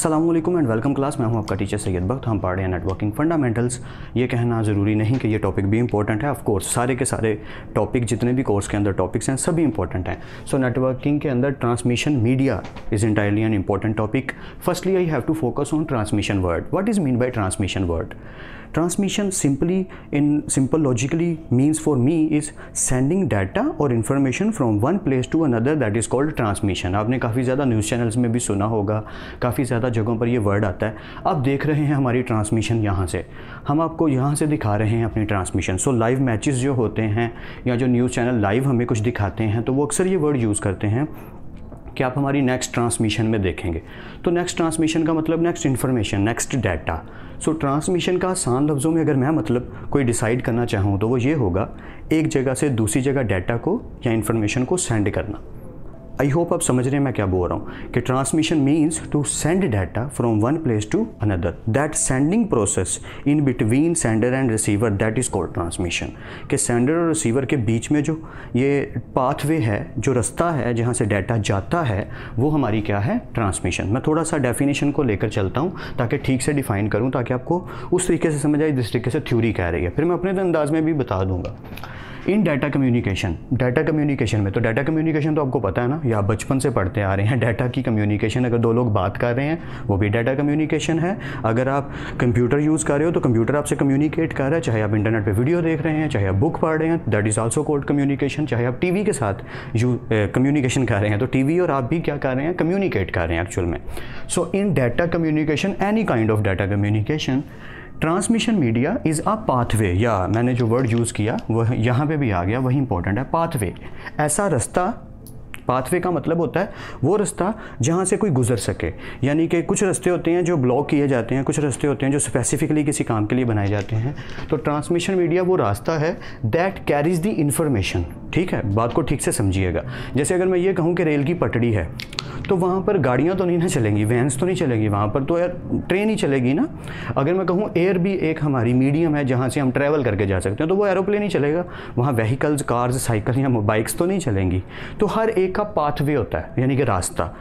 अस्सलाम वालेकुम and welcome class. मैं हूं आपका टीचर सैयद बख्त। हम पढ़ रहे हैं नेटवर्किंग फंडामेंटल्स। ये कहना ज़रूरी नहीं कि ये टॉपिक भी इंपॉर्टेंट है। ऑफ कोर्स सारे के सारे टॉपिक जितने भी कोर्स के अंदर टॉपिक्स हैं सभी इंपॉर्टेंट हैं। सो नेटवर्किंग के अंदर transmission media is entirely an important topic. Firstly I have to focus on transmission word. What is mean by transmission word? Transmission simply in simple logically means for me is sending data or information from one place to another, that is called transmission। आपने काफ़ी ज़्यादा news channels में भी सुना होगा, काफ़ी ज़्यादा जगहों पर ये वर्ड आता है। आप देख रहे हैं हमारी ट्रांसमिशन यहाँ से, हम आपको यहाँ से दिखा रहे हैं अपनी ट्रांसमिशन। सो लाइव मैचेस जो होते हैं या जो न्यूज़ चैनल लाइव हमें कुछ दिखाते हैं तो वो अक्सर ये वर्ड यूज़ करते हैं कि आप हमारी नेक्स्ट ट्रांसमिशन में देखेंगे। तो नेक्स्ट ट्रांसमिशन का मतलब नेक्स्ट इन्फॉर्मेशन, नेक्स्ट डाटा। सो ट्रांसमिशन का आसान लफ्ज़ों में अगर मैं मतलब कोई डिसाइड करना चाहूँ तो वो ये होगा, एक जगह से दूसरी जगह डाटा को या इन्फॉर्मेशन को सेंड करना। आई होप आप समझ रहे हैं मैं क्या बोल रहा हूँ कि transmission means to send data from one place to another. That sending process in between sender and receiver, that is called transmission. कि सेंडर और रिसीवर के बीच में जो ये पाथवे है, जो रास्ता है जहाँ से डाटा जाता है, वो हमारी क्या है? ट्रांसमिशन। मैं थोड़ा सा डेफिनेशन को लेकर चलता हूँ ताकि ठीक से डिफाइन करूँ, ताकि आपको उस तरीके से समझ आए जिस तरीके से थ्योरी कह रही है। फिर मैं अपने अंदाज में भी बता दूँगा। इन डाटा कम्युनिकेशन में, तो डाटा कम्युनिकेशन तो आपको पता है ना, या बचपन से पढ़ते आ रहे हैं। डाटा की कम्युनिकेशन, अगर दो लोग बात कर रहे हैं वो भी डाटा कम्युनिकेशन है। अगर आप कंप्यूटर यूज़ कर रहे हो तो कंप्यूटर आपसे कम्युनिकेट कर रहा है, चाहे आप इंटरनेट पे वीडियो देख रहे हैं, चाहे आप बुक पढ़ रहे हैं, that is also called communication. चाहे आप टीवी के साथ कम्युनिकेशन कर रहे हैं तो टीवी और आप भी क्या कर रहे हैं? कम्युनिकेट कर रहे हैं एक्चुअल में। So in data communication, any kind of data communication, transmission media is a pathway. या मैंने जो वर्ड यूज़ किया वह यहाँ पे भी आ गया, वही इंपॉर्टेंट है। पाथवे, ऐसा रास्ता। पाथवे का मतलब होता है वो रास्ता जहाँ से कोई गुजर सके। यानी कि कुछ रास्ते होते हैं जो ब्लॉक किए जाते हैं, कुछ रास्ते होते हैं जो स्पेसिफिकली किसी काम के लिए बनाए जाते हैं। तो ट्रांसमिशन मीडिया वो रास्ता है दैट कैरीज द इंफॉर्मेशन। ठीक है, बात को ठीक से समझिएगा। जैसे अगर मैं ये कहूँ कि रेल की पटड़ी है तो वहाँ पर गाड़ियाँ तो नहीं ना चलेंगी, वैन्स तो नहीं चलेंगी, वहाँ पर तो ट्रेन ही चलेगी ना। अगर मैं कहूँ एयर भी एक हमारी मीडियम है जहाँ से हम ट्रैवल करके जा सकते हैं, तो वो एरोप्लेन ही चलेगा। वहाँ व्हीकल्स, कार्स, साइकिल या बाइक्स तो नहीं चलेंगी। तो हर एक का पाथवे होता है, यानी कि रास्ता।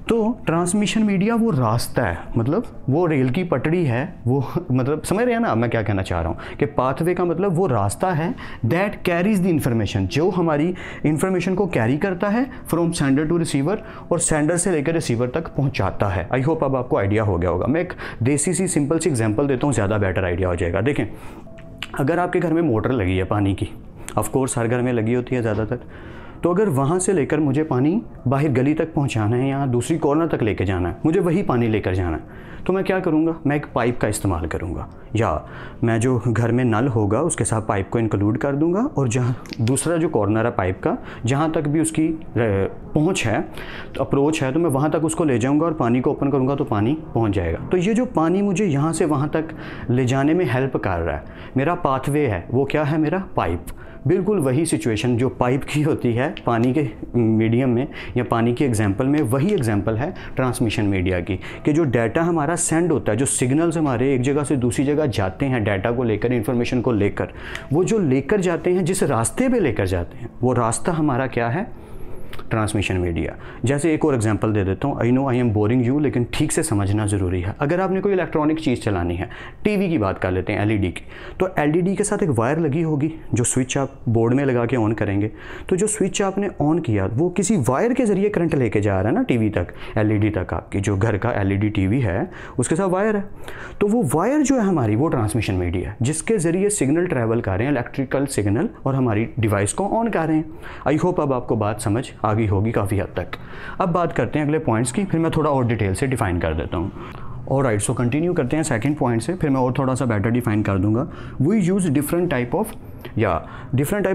तो ट्रांसमिशन मीडिया वो रास्ता है, मतलब वो रेल की पटड़ी है, वो मतलब समझ रहे हैं ना मैं क्या कहना चाह रहा हूँ कि पाथवे का मतलब वो रास्ता है दैट कैरीज द इंफॉर्मेशन, जो हमारी इंफॉर्मेशन को कैरी करता है फ्रॉम सेंडर टू रिसीवर, और सेंडर से लेकर रिसीवर तक पहुँचाता है। आई होप अब आपको आइडिया हो गया होगा। मैं एक देसी सी सिंपल सी एग्जाम्पल देता हूँ, ज़्यादा बेटर आइडिया हो जाएगा। देखें, अगर आपके घर में मोटर लगी है पानी की, ऑफकोर्स हर घर में लगी होती है ज़्यादातर, तो अगर वहाँ से लेकर मुझे पानी बाहर गली तक पहुँचाना है या दूसरी कॉर्नर तक लेकर जाना है, मुझे वही पानी लेकर जाना है, तो मैं क्या करूँगा? मैं एक पाइप का इस्तेमाल करूँगा, या मैं जो घर में नल होगा उसके साथ पाइप को इंक्लूड कर दूँगा, और जहाँ दूसरा जो कॉर्नर है पाइप का, जहाँ तक भी उसकी पहुँच है, तो अप्रोच है, तो मैं वहाँ तक उसको ले जाऊँगा और पानी को ओपन करूँगा तो पानी पहुँच जाएगा। तो ये जो पानी मुझे यहाँ से वहाँ तक ले जाने में हेल्प कर रहा है, मेरा पाथवे है, वो क्या है? मेरा पाइप। बिल्कुल वही सिचुएशन जो पाइप की होती है पानी के मीडियम में या पानी की एग्जांपल में, वही एग्जांपल है ट्रांसमिशन मीडिया की। कि जो डाटा हमारा सेंड होता है, जो सिग्नल्स हमारे एक जगह से दूसरी जगह जाते हैं डाटा को लेकर, इन्फॉर्मेशन को लेकर, वो जो लेकर जाते हैं, जिस रास्ते पे लेकर जाते हैं, वो रास्ता हमारा क्या है? Transmission media. जैसे एक और एग्जांपल दे देता हूँ। I know I am boring you, लेकिन ठीक से समझना ज़रूरी है। अगर आपने कोई इलेक्ट्रॉनिक चीज़ चलानी है, टीवी की बात कर लेते हैं, एलईडी की, तो एलईडी के साथ एक वायर लगी होगी जो स्विच आप बोर्ड में लगा के ऑन करेंगे। तो जो स्विच आपने ऑन किया वो किसी वायर के ज़रिए करंट लेके जा रहा है ना टीवी तक, एलईडी तक। आपकी जो घर का एलईडी टीवी है उसके साथ वायर है, तो वो वायर जो है हमारी, वो ट्रांसमिशन मीडिया है, जिसके ज़रिए सिग्नल ट्रैवल कर रहे हैं, इलेक्ट्रिकल सिग्नल, और हमारी डिवाइस को ऑन कर रहे हैं। आई होप अब आपको बात समझ आ गई होगी काफ़ी हद तक। अब बात करते हैं अगले पॉइंट्स की, फिर मैं थोड़ा और डिटेल से डिफाइन कर देता हूँ। ऑलराइट, सो कंटिन्यू करते हैं सेकंड पॉइंट से, फिर मैं और थोड़ा सा बेटर डिफाइन कर दूंगा। We use different type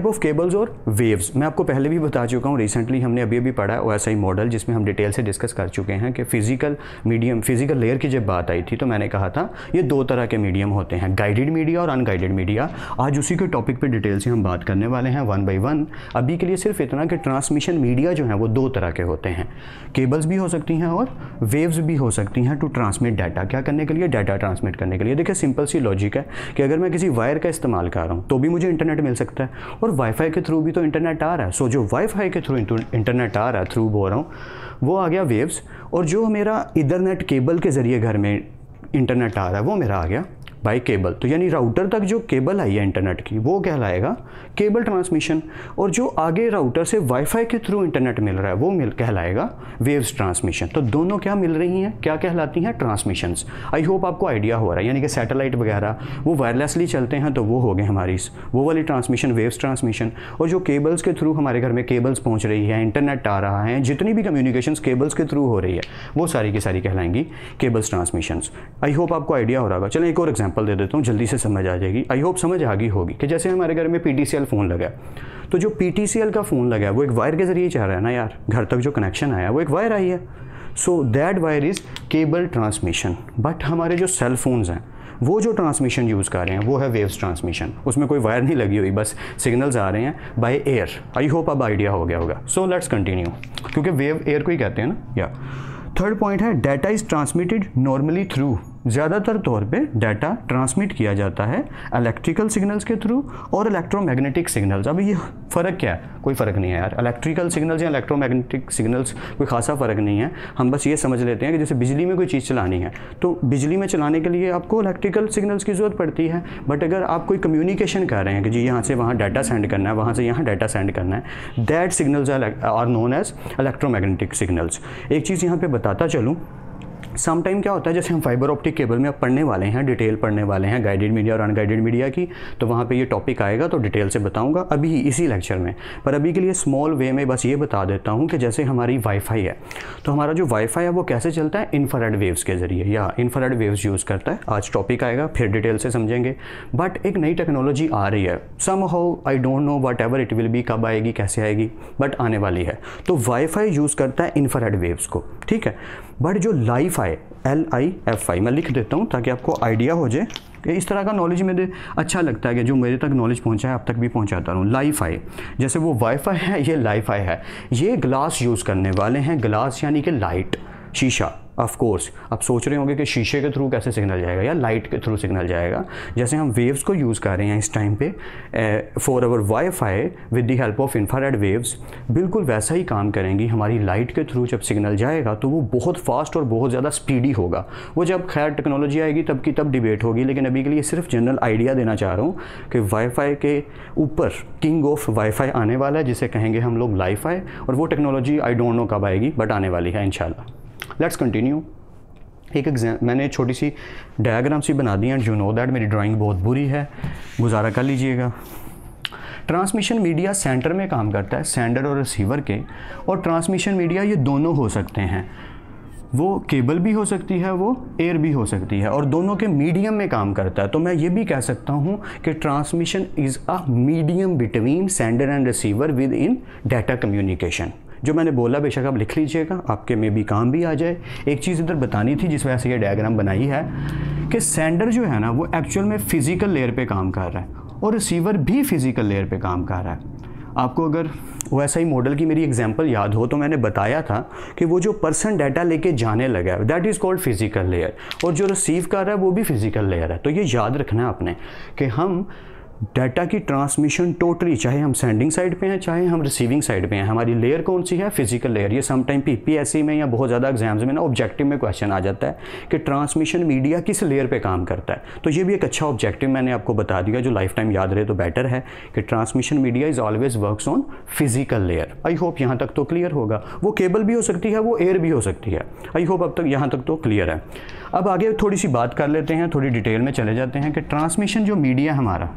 of cables और वेव्स। मैं आपको पहले भी बता चुका हूँ, रिसेंटली हमने अभी पढ़ा है OSI मॉडल, जिसमें हम डिटेल से डिस्कस कर चुके हैं कि फिजिकल मीडियम, फिजिकल लेयर की जब बात आई थी तो मैंने कहा था ये दो तरह के मीडियम होते हैं, गाइडेड मीडिया और अनगाइडेड मीडिया। आज उसी के टॉपिक पर डिटेल से हम बात करने वाले हैं, वन बाई वन। अभी के लिए सिर्फ इतना कि ट्रांसमिशन मीडिया जो है वो दो तरह के होते हैं, केबल्स भी हो सकती हैं और वेव्स भी हो सकती हैं, टू ट्रांसमिट डाटा। क्या करने के लिए? डाटा ट्रांसमिट करने के लिए। देखिए सिंपल सी लॉजिक है कि अगर मैं किसी वायर का इस्तेमाल कर रहा हूँ तो भी मुझे इंटरनेट मिल सकता है, और वाईफाई के थ्रू भी तो इंटरनेट आ रहा है। सो जो वाईफाई के थ्रू इंटरनेट आ रहा है, थ्रू बोल रहा हूँ, वो आ गया वेव्स, और जो मेरा इथरनेट केबल के ज़रिए घर में इंटरनेट आ रहा है वो मेरा आ गया बाई केबल। तो यानी राउटर तक जो केबल आई है इंटरनेट की वो कहलाएगा केबल ट्रांसमिशन, और जो आगे राउटर से वाईफाई के थ्रू इंटरनेट मिल रहा है वो कहलाएगा वेव्स ट्रांसमिशन। तो दोनों क्या मिल रही हैं, क्या कहलाती हैं, ट्रांसमिशंस। आई होप आपको आइडिया हो रहा है, यानी कि सैटेलाइट वगैरह वो वायरलेसली चलते हैं तो वो हो गए हमारी वो वाली ट्रांसमिशन, वेव्स ट्रांसमिशन। और जो केबल्स के थ्रू हमारे घर में केबल्स पहुँच रही है, इंटरनेट आ रहा है, जितनी भी कम्युनिकेशंस केबल्स के थ्रू हो रही है वो सारी की सारी कहलाएंगी केबल्स ट्रांसमिशंस। आई होप आपको आइडिया हो रहा होगा। चलें एक और एग्जाम्पल दे देता हूँ, जल्दी से समझ आ जाएगी। आई होप समझ आ गई होगी कि जैसे हमारे घर में PTCL फ़ोन लगा है, तो जो PTCL का फ़ोन लगा है वो एक वायर के ज़रिए जा रहा है ना यार, घर तक जो कनेक्शन आया वो एक वायर आई है। So that wire is cable transmission. But हमारे जो सेल फोन्स हैं वो जो ट्रांसमिशन यूज़ कर रहे हैं वो है वेव्स ट्रांसमिशन। उसमें कोई वायर नहीं लगी हुई, बस सिग्नल्स आ रहे हैं बाय एयर। आई होप अब आइडिया हो गया होगा। सो लेट्स कंटिन्यू, क्योंकि वेव एयर को ही कहते हैं ना। या थर्ड पॉइंट है data is transmitted normally through. ज़्यादातर तौर पे डाटा ट्रांसमिट किया जाता है इलेक्ट्रिकल सिग्नल्स के थ्रू और इलेक्ट्रोमैग्नेटिक सिग्नल्स। अब ये फ़र्क क्या है, कोई फ़र्क नहीं है यार, इलेक्ट्रिकल सिग्नल्स या इलेक्ट्रोमैग्नेटिक सिग्नल्स कोई खासा फ़र्क नहीं है। हम बस ये समझ लेते हैं कि जैसे बिजली में कोई चीज़ चलानी है तो बिजली में चलाने के लिए आपको इलेक्ट्रिकल सिग्नल्स की ज़रूरत पड़ती है। बट अगर आप कोई कम्युनिकेशन कर रहे हैं कि जी यहाँ से वहाँ डाटा सेंड करना है, वहाँ से यहाँ डाटा सेंड करना है, that signals are known as electromagnetic signals. एक चीज़ यहाँ पर बताता चलूँ, सम टाइम क्या होता है, जैसे हम फाइबर ऑप्टिक केबल में अब पढ़ने वाले हैं, डिटेल पढ़ने वाले हैं गाइडेड मीडिया और अनगाइडेड मीडिया की, तो वहाँ पे ये टॉपिक आएगा तो डिटेल से बताऊंगा अभी इसी लेक्चर में। पर अभी के लिए स्मॉल वे में बस ये बता देता हूँ कि जैसे हमारी वाईफाई है, तो हमारा जो वाईफाई है वो कैसे चलता है, इंफ्रारेड वेव्स के ज़रिए, या इंफ्रारेड वेव्स यूज़ करता है। आज टॉपिक आएगा फिर डिटेल से समझेंगे। बट एक नई टेक्नोलॉजी आ रही है, somehow I don't know whatever it will be, कब आएगी कैसे आएगी, बट आने वाली है। तो वाईफाई यूज़ करता है इंफ्रारेड वेव्स को, ठीक है। बट जो LiFi, LiFi मैं लिख देता हूँ ताकि आपको आइडिया हो जाए कि इस तरह का नॉलेज मेरे अच्छा लगता है कि जो मेरे तक नॉलेज पहुँचा है अब तक भी पहुँचाता रहूँ। LiFi जैसे वो वाईफाई है, ये LiFi है। ये ग्लास यूज़ करने वाले हैं, ग्लास यानी कि लाइट, शीशा। ऑफ कोर्स आप सोच रहे होंगे कि शीशे के थ्रू कैसे सिग्नल जाएगा या लाइट के थ्रू सिग्नल जाएगा। जैसे हम वेव्स को यूज़ कर रहे हैं इस टाइम पे for our wifi with the help of infrared waves, बिल्कुल वैसा ही काम करेंगी हमारी लाइट के थ्रू। जब सिग्नल जाएगा तो वो बहुत फास्ट और बहुत ज़्यादा स्पीडी होगा। वो जब खैर टेक्नोलॉजी आएगी तब की तब डिबेट होगी, लेकिन अभी के लिए सिर्फ जनरल आइडिया देना चाह रहा हूँ कि वाईफाई के ऊपर किंग ऑफ वाईफाई आने वाला है, जिसे कहेंगे हम लोग LiFi, और वो टेक्नोलॉजी आई डोंट नो कब आएगी बट आने वाली है इंशाल्लाह। Let's continue. एक मैंने छोटी सी डायग्राम सी बना दी है, यू नो दैट मेरी ड्राइंग बहुत बुरी है, गुजारा कर लीजिएगा। ट्रांसमिशन मीडिया सेंटर में काम करता है, सेंडर और रिसीवर के, और ट्रांसमिशन मीडिया ये दोनों हो सकते हैं, वो केबल भी हो सकती है, वो एयर भी हो सकती है, और दोनों के मीडियम में काम करता है। तो मैं ये भी कह सकता हूँ कि transmission is a medium between sender and receiver with in data communication. जो मैंने बोला बेशक आप लिख लीजिएगा, आपके में भी काम भी आ जाए। एक चीज़ इधर बतानी थी जिस वजह से ये डायग्राम बनाई है कि सेंडर जो है ना वो एक्चुअल में फ़िज़िकल लेयर पे काम कर रहा है और रिसीवर भी फ़िज़िकल लेयर पे काम कर रहा है। आपको अगर वैसा ही मॉडल की मेरी एग्जांपल याद हो तो मैंने बताया था कि वो जो पर्सन डाटा लेके जाने लगा है that is called physical layer, और जो रिसीव कर रहा है वो भी फिज़िकल लेयर है। तो ये याद रखना है आपने कि हम डाटा की ट्रांसमिशन टोटली, चाहे हम सेंडिंग साइड पे हैं चाहे हम रिसीविंग साइड पे हैं, हमारी लेयर कौन सी है, फिजिकल लेयर। ये सम टाइम PPSC में या बहुत ज़्यादा एग्जाम्स में ना ऑब्जेक्टिव में क्वेश्चन आ जाता है कि ट्रांसमिशन मीडिया किस लेयर पे काम करता है। तो ये भी एक अच्छा ऑब्जेक्टिव मैंने आपको बता दिया, जो लाइफ टाइम याद रहे तो बेटर है कि transmission media is always works on physical layer. I hope यहाँ तक तो क्लियर होगा। वो केबल भी हो सकती है, वो एयर भी हो सकती है। आई होप अब तक यहाँ तक तो क्लियर है। अब आगे थोड़ी सी बात कर लेते हैं, थोड़ी डिटेल में चले जाते हैं कि ट्रांसमिशन जो मीडिया हमारा,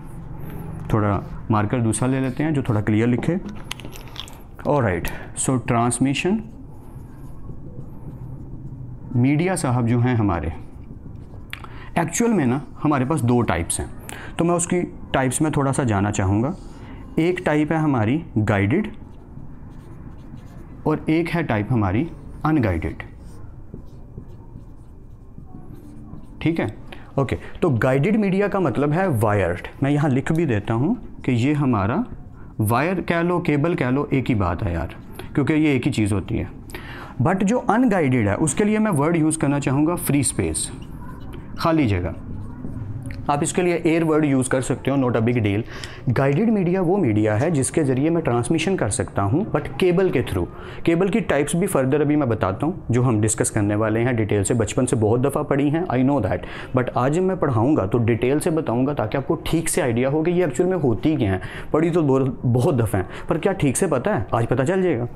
थोड़ा मार्कर दूसरा ले लेते हैं जो थोड़ा क्लियर लिखे। ऑलराइट, सो ट्रांसमिशन मीडिया साहब जो हैं हमारे, एक्चुअल में ना हमारे पास दो टाइप्स हैं, तो मैं उसकी टाइप्स में थोड़ा सा जाना चाहूँगा। एक टाइप है हमारी गाइडेड और एक है टाइप हमारी अनगाइडेड। ठीक है, ओके। तो गाइडेड मीडिया का मतलब है वायर्ड। मैं यहाँ लिख भी देता हूँ कि ये हमारा वायर कह लो, केबल कह लो, एक ही बात है यार, क्योंकि ये एक ही चीज़ होती है। बट जो अनगाइडेड है उसके लिए मैं वर्ड यूज़ करना चाहूँगा फ्री स्पेस, खाली जगह। आप इसके लिए एयर वर्ड यूज़ कर सकते हो, not a big deal. Guided media वो मीडिया है जिसके ज़रिए मैं ट्रांसमिशन कर सकता हूँ, बट केबल के थ्रू। केबल की टाइप्स भी फर्दर अभी मैं बताता हूँ, जो हम डिस्कस करने वाले हैं डिटेल से। बचपन से बहुत दफ़ा पढ़ी हैं, आई नो दैट, बट आज जब मैं पढ़ाऊँगा तो डिटेल से बताऊँगा ताकि आपको ठीक से आइडिया हो कि ये एक्चुअल में होती क्या है। पढ़ी तो बहुत दफ़ा हैं, पर क्या ठीक से पता है, आज पता चल जाएगा।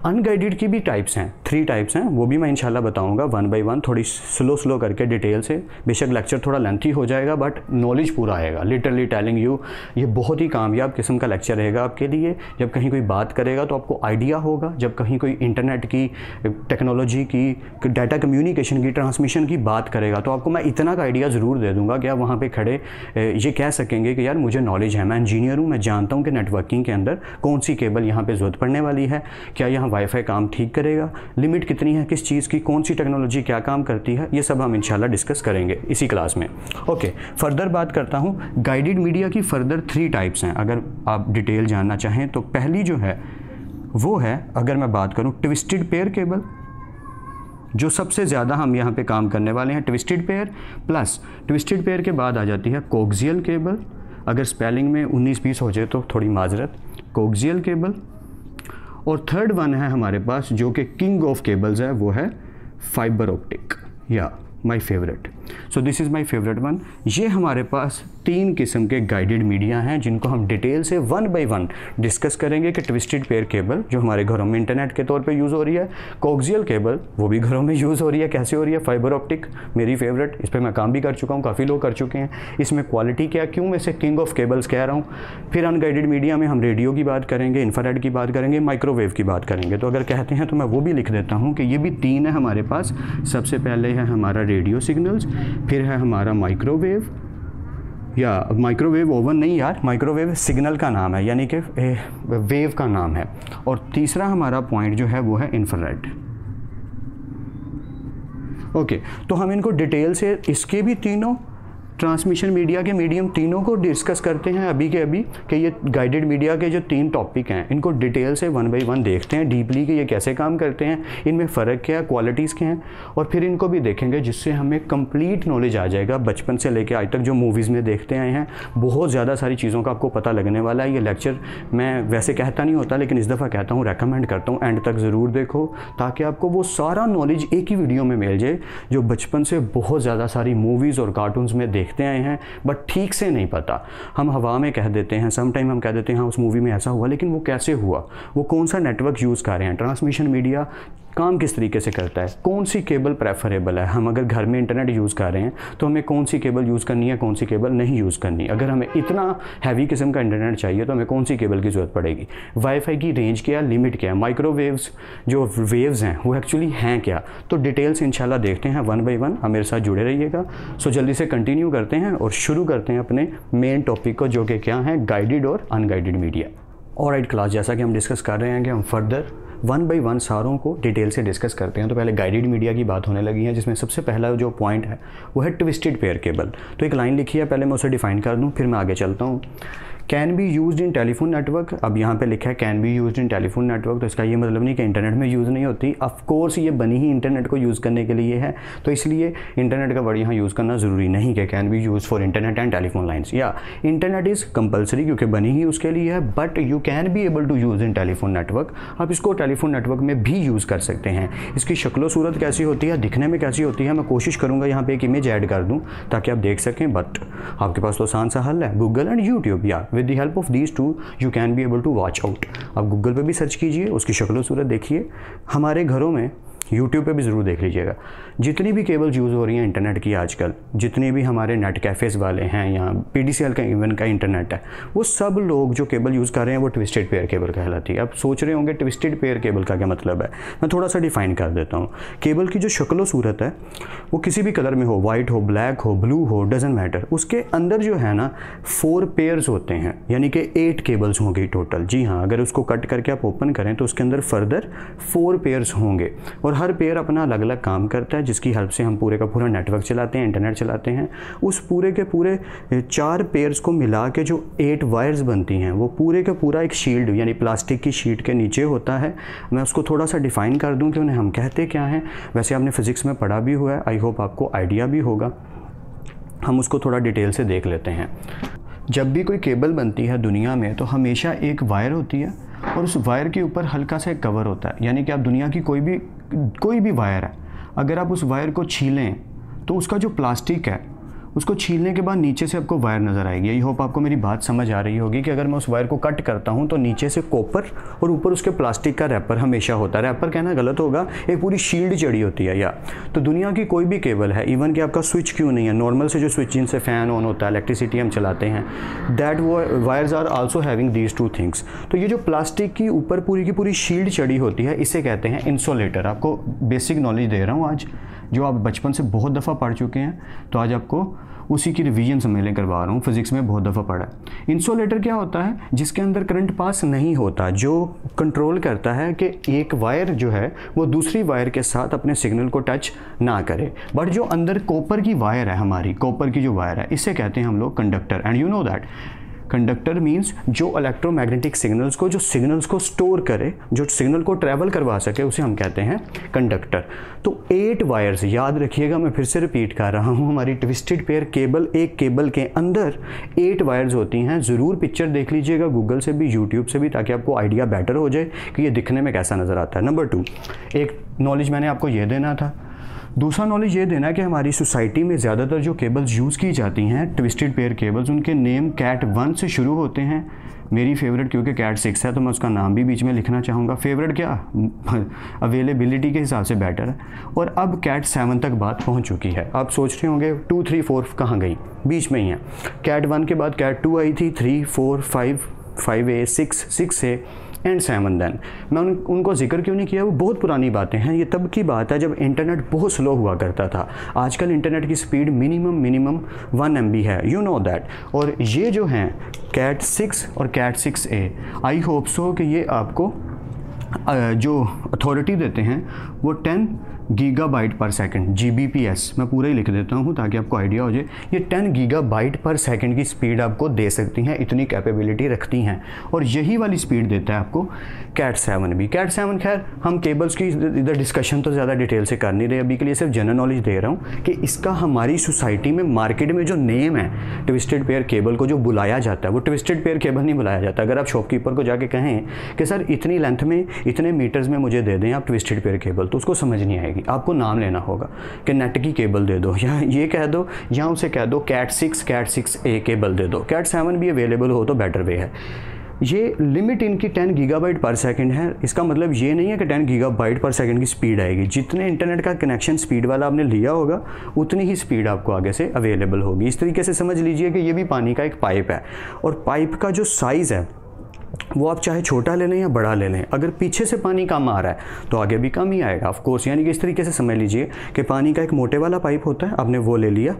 अनगाइडेड की भी टाइप्स हैं, 3 टाइप्स हैं, वो भी मैं इंशाल्लाह बताऊंगा 1 बाय 1, थोड़ी स्लो करके डिटेल से। बेशक लेक्चर थोड़ा लेंथी हो जाएगा, बट नॉलेज पूरा आएगा। लिटरली टेलिंग यू, ये बहुत ही कामयाब किस्म का लेक्चर रहेगा आपके लिए। जब कहीं कोई बात करेगा तो आपको आइडिया होगा, जब कहीं कोई इंटरनेट की, टेक्नोलॉजी की, डाटा कम्युनिकेशन की, ट्रांसमिशन की बात करेगा तो आपको मैं इतना का आइडिया ज़रूर दे दूँगा कि आप वहाँ पर खड़े ये कह सकेंगे कि यार मुझे नॉलेज है, मैं इंजीनियर हूँ, मैं जानता हूँ कि नेटवर्किंग के अंदर कौन सी केबल यहाँ पर ज़रूरत पड़ने वाली है, क्या यहाँ वाईफाई काम ठीक करेगा, लिमिट कितनी है किस चीज़ की, कौन सी टेक्नोलॉजी क्या काम करती है, ये सब हम इंशाल्लाह डिस्कस करेंगे इसी क्लास में। ओके, फर्दर बात करता हूँ। गाइडेड मीडिया की फर्दर 3 टाइप्स हैं, अगर आप डिटेल जानना चाहें तो। पहली जो है वो है, अगर मैं बात करूँ, ट्विस्टेड पेयर केबल, जो सबसे ज़्यादा हम यहाँ पे काम करने वाले हैं। Twisted pair plus twisted pair के बाद आ जाती है कोक्सियल केबल। अगर स्पेलिंग में 19-20 हो जाए तो थोड़ी माजरत, कोक्सियल केबल। और थर्ड वन है हमारे पास जो कि किंग ऑफ केबल्स है, वो है फाइबर ऑप्टिक, या my favourite. So this is my favourite one. ये हमारे पास 3 किस्म के गाइडेड मीडिया हैं जिनको हम डिटेल से 1 बाय 1 डिस्कस करेंगे कि ट्विस्टेड पेयर केबल जो हमारे घरों में इंटरनेट के तौर पे यूज़ हो रही है, कोक्सियल केबल वो भी घरों में यूज़ हो रही है, कैसे हो रही है, फाइबर ऑप्टिक मेरी फेवरेट, इस पर मैं काम भी कर चुका हूँ, काफ़ी लोग कर चुके हैं। इसमें क्वालिटी क्या, क्यों मैं इसे किंग ऑफ केबल्स कह रहा हूँ। फिर अनगाइडेड मीडिया में हम रेडियो की बात करेंगे, इंफ्रारेड की बात करेंगे, माइक्रोवेव की बात करेंगे। तो अगर कहते हैं तो मैं वो भी लिख देता हूँ कि ये भी 3 है हमारे पास। सबसे पहले है हमारा रेडियो सिग्नल्स, फिर है हमारा माइक्रोवेव, या माइक्रोवेव ओवन नहीं यार, माइक्रोवेव सिग्नल का नाम है, यानी कि वेव का नाम है। और तीसरा हमारा पॉइंट जो है वो है इंफ्रारेड। ओके, तो हम इनको डिटेल से, इसके भी तीनों ट्रांसमिशन मीडिया के मीडियम तीनों को डिस्कस करते हैं अभी के अभी, कि ये गाइडेड मीडिया के जो 3 टॉपिक हैं इनको डिटेल से 1 बाय 1 देखते हैं डीपली कि ये कैसे काम करते हैं, इनमें फ़र्क क्या है, क्वालिटीज़ क्या हैं, और फिर इनको भी देखेंगे जिससे हमें कंप्लीट नॉलेज आ जाएगा। बचपन से लेकर आज तक जो मूवीज़ में देखते आए हैं, बहुत ज़्यादा सारी चीज़ों का आपको पता लगने वाला है। ये लेक्चर मैं वैसे कहता नहीं होता, लेकिन इस दफ़ा कहता हूँ, रेकमेंड करता हूँ एंड तक ज़रूर देखो, ताकि आपको वो सारा नॉलेज एक ही वीडियो में मिल जाए जो बचपन से बहुत ज़्यादा सारी मूवीज़ और कार्टून्स में देखते आए हैं, बट ठीक से नहीं पता। हम हवा में कह देते हैं, सम टाइम हम कह देते हैं हाँ उस मूवी में ऐसा हुआ, लेकिन वो कैसे हुआ, वो कौन सा नेटवर्क यूज़ कर रहे हैं, ट्रांसमिशन मीडिया काम किस तरीके से करता है, कौन सी केबल प्रेफरेबल है। हम अगर घर में इंटरनेट यूज़ कर रहे हैं तो हमें कौन सी केबल यूज़ करनी है, कौन सी केबल नहीं यूज़ करनी। अगर हमें इतना हैवी किस्म का इंटरनेट चाहिए तो हमें कौन सी केबल की ज़रूरत पड़ेगी, वाईफाई की रेंज क्या, लिमिट क्या है, माइक्रोवेव्स जो वेव्स हैं वो एक्चुअली हैं क्या। तो डिटेल्स इंशाल्लाह देखते हैं 1 बाय 1, आप मेरे साथ जुड़े रहिएगा। सो जल्दी से कंटिन्यू करते हैं और शुरू करते हैं अपने मेन टॉपिक को, जो कि क्या है, गाइडेड और अनगाइडेड मीडिया। ऑलराइट क्लास, जैसा कि हम डिस्कस कर रहे हैं कि हम फर्दर 1 बाय 1 सारों को डिटेल से डिस्कस करते हैं। तो पहले गाइडेड मीडिया की बात होने लगी है, जिसमें सबसे पहला जो पॉइंट है वो है ट्विस्टेड पेयर केबल। तो एक लाइन लिखी है, पहले मैं उसे डिफाइन कर दूं, फिर मैं आगे चलता हूँ। Can be used in telephone network. अब यहाँ पे लिखा है can be used in telephone network, तो इसका ये मतलब नहीं कि इंटरनेट में यूज़ नहीं होती। ऑफ कोर्स ये बनी ही इंटरनेट को यूज़ करने के लिए है, तो इसलिए इंटरनेट का वर्ड यहाँ यूज़ करना ज़रूरी नहीं कि can be use for internet and telephone lines, या इंटरनेट इज़ कंपलसरी क्योंकि बनी ही उसके लिए है, but you can be able to use in telephone network. आप इसको टेलीफोन नेटवर्क में भी यूज़ कर सकते हैं। इसकी शक्लो सूरत कैसी होती है, दिखने में कैसी होती है, मैं कोशिश करूँगा यहाँ पर एक इमेज ऐड कर दूँ ताकि आप देख सकें, बट आपके पास तो आसान सा हल है, गूगल एंड यूट्यूब, या with the help of these two you can be able to watch out. आप गूगल पे भी सर्च कीजिए, उसकी शक्ल सूरत देखिए। हमारे घरों में यूट्यूब पे भी ज़रूर देख लीजिएगा, जितनी भी केबल्स यूज़ हो रही हैं इंटरनेट की आजकल, जितने भी हमारे नेट कैफ़ेज़ वाले हैं या PDCL का इवन का इंटरनेट है, वो सब लोग जो केबल यूज़ कर रहे हैं वो ट्विस्टेड पेयर केबल कहलाती है। अब सोच रहे होंगे ट्विस्टेड पेयर केबल का क्या मतलब है, मैं थोड़ा सा डिफाइन कर देता हूँ। केबल की जो शक्ल सूरत है वो किसी भी कलर में हो, वाइट हो, ब्लैक हो, ब्लू हो, डजेंट मैटर, उसके अंदर जो है ना 4 पेयर्स होते हैं, यानी कि 8 केबल्स होंगी टोटल। जी हाँ, अगर उसको कट करके आप ओपन करें तो उसके अंदर फर्दर 4 पेयर्स होंगे, और हर पेयर अपना अलग अलग काम करता है, जिसकी हेल्प से हम पूरे का पूरा नेटवर्क चलाते हैं, इंटरनेट चलाते हैं। उस पूरे के पूरे 4 पेयर्स को मिला के जो 8 वायर्स बनती हैं, वो पूरे का पूरा एक शील्ड यानी प्लास्टिक की शीट के नीचे होता है। मैं उसको थोड़ा सा डिफाइन कर दूं कि उन्हें हम कहते क्या हैं। वैसे आपने फिजिक्स में पढ़ा भी हुआ है, आई होप आपको आइडिया भी होगा। हम उसको थोड़ा डिटेल से देख लेते हैं। जब भी कोई केबल बनती है दुनिया में तो हमेशा एक वायर होती है और उस वायर के ऊपर हल्का सा एक कवर होता है। यानी कि आप दुनिया की कोई भी वायर है, अगर आप उस वायर को छीलें तो उसका जो प्लास्टिक है उसको छीलने के बाद नीचे से आपको वायर नज़र आएगी। आई होप आपको मेरी बात समझ आ रही होगी कि अगर मैं उस वायर को कट करता हूँ तो नीचे से कॉपर और ऊपर उसके प्लास्टिक का रैपर हमेशा होता है। रैपर कहना गलत होगा, एक पूरी शील्ड चढ़ी होती है। या तो दुनिया की कोई भी केबल है, इवन कि आपका स्विच क्यों नहीं है, नॉर्मल से जो स्विच जिनसे फ़ैन ऑन होता है, इलेक्ट्रिसिटी हम चलाते हैं, that wires are also having these two things. तो ये जो प्लास्टिक की ऊपर पूरी की पूरी शील्ड चढ़ी होती है, इसे कहते हैं इंसुलेटर। आपको बेसिक नॉलेज दे रहा हूँ आज, जो आप बचपन से बहुत दफ़ा पढ़ चुके हैं, तो आज आपको उसी की रिवीजन समझने करवा रहा हूँ। फिजिक्स में बहुत दफ़ा पढ़ा है। इंसुलेटर क्या होता है? जिसके अंदर करंट पास नहीं होता, जो कंट्रोल करता है कि एक वायर जो है वो दूसरी वायर के साथ अपने सिग्नल को टच ना करे। बट जो अंदर कॉपर की वायर है, हमारी कॉपर की जो वायर है, इसे कहते हैं हम लोग conductor. And you know that conductor means जो इलेक्ट्रोमैग्नेटिक सिग्नल्स को, जो सिग्नल्स को स्टोर करे, जो सिग्नल को ट्रैवल करवा सके, उसे हम कहते हैं कंडक्टर। तो 8 वायर्स, याद रखिएगा, मैं फिर से रिपीट कर रहा हूँ, हमारी ट्विस्टेड पेयर केबल, एक केबल के अंदर 8 वायर्स होती हैं। ज़रूर पिक्चर देख लीजिएगा गूगल से भी, यूट्यूब से भी, ताकि आपको आइडिया बेटर हो जाए कि ये दिखने में कैसा नज़र आता है। नंबर 2, एक नॉलेज मैंने आपको ये देना था। दूसरा नॉलेज ये देना कि हमारी सोसाइटी में ज़्यादातर जो केबल्स यूज़ की जाती हैं, ट्विस्टेड पेयर केबल्स, उनके नेम कैट 1 से शुरू होते हैं। मेरी फेवरेट क्योंकि कैट 6 है तो मैं उसका नाम भी बीच में लिखना चाहूँगा। फेवरेट क्या, अवेलेबिलिटी के हिसाब से बेटर है। और अब कैट 7 तक बात पहुँच चुकी है। आप सोच रहे होंगे 2, 3, 4 कहाँ गई, बीच में ही है। कैट 1 के बाद कैट 2 आई थी, 3, 4, 5, 5A, 6A एंड 7 देन। मैं उनको जिक्र क्यों नहीं किया, वो बहुत पुरानी बातें हैं। ये तब की बात है जब इंटरनेट बहुत स्लो हुआ करता था। आजकल इंटरनेट की स्पीड मिनिमम 1 MB है, यू नो दैट। और ये जो हैं कैट 6 और cat 6A, I hope so कि ये आपको जो अथॉरिटी देते हैं वो 10 गीगाबाइट पर सेकंड, GBps, मैं पूरा ही लिख देता हूँ ताकि आपको आइडिया हो जाए। ये 10 गीगाबाइट पर सेकंड की स्पीड आपको दे सकती हैं, इतनी कैपेबिलिटी रखती हैं। और यही वाली स्पीड देता है आपको कैट 7 भी। कैट 7 खैर हम केबल्स की इधर डिस्कशन तो ज़्यादा डिटेल से कर नहीं रहे अभी के लिए, सिर्फ जनरल नॉलेज दे रहा हूँ कि इसका हमारी सोसाइटी में, मार्केट में जो नेम है ट्विस्टेड पेयर केबल को जो बुलाया जाता है, वो ट्विस्टेड पेयर केबल नहीं बुलाया जाता। अगर आप शॉपकीपर को जाके कहें कि सर इतनी लेंथ में, इतने मीटर्स में मुझे दे दें आप ट्विस्टेड पेयर केबल, तो उसको समझ नहीं आएगी। आपको नाम लेना होगा कि नेट की केबल दे दो, या ये कह दो, या उसे कह दो कैट 6A केबल दे दो। कैट 7 भी अवेलेबल हो तो बेटर वे है। ये लिमिट इनकी 10 गीगाबाइट पर सेकंड है। इसका मतलब ये नहीं है कि 10 गीगाबाइट पर सेकंड की स्पीड आएगी। जितने इंटरनेट का कनेक्शन स्पीड वाला आपने लिया होगा, उतनी ही स्पीड आपको आगे से अवेलेबल होगी। इस तरीके से समझ लीजिए कि ये भी पानी का एक पाइप है, और पाइप का जो साइज़ है वो आप चाहे छोटा ले लें या बड़ा ले लें, अगर पीछे से पानी कम आ रहा है तो आगे भी कम ही आएगा ऑफ कोर्स। यानी कि इस तरीके से समझ लीजिए कि पानी का एक मोटे वाला पाइप होता है, आपने वो ले लिया,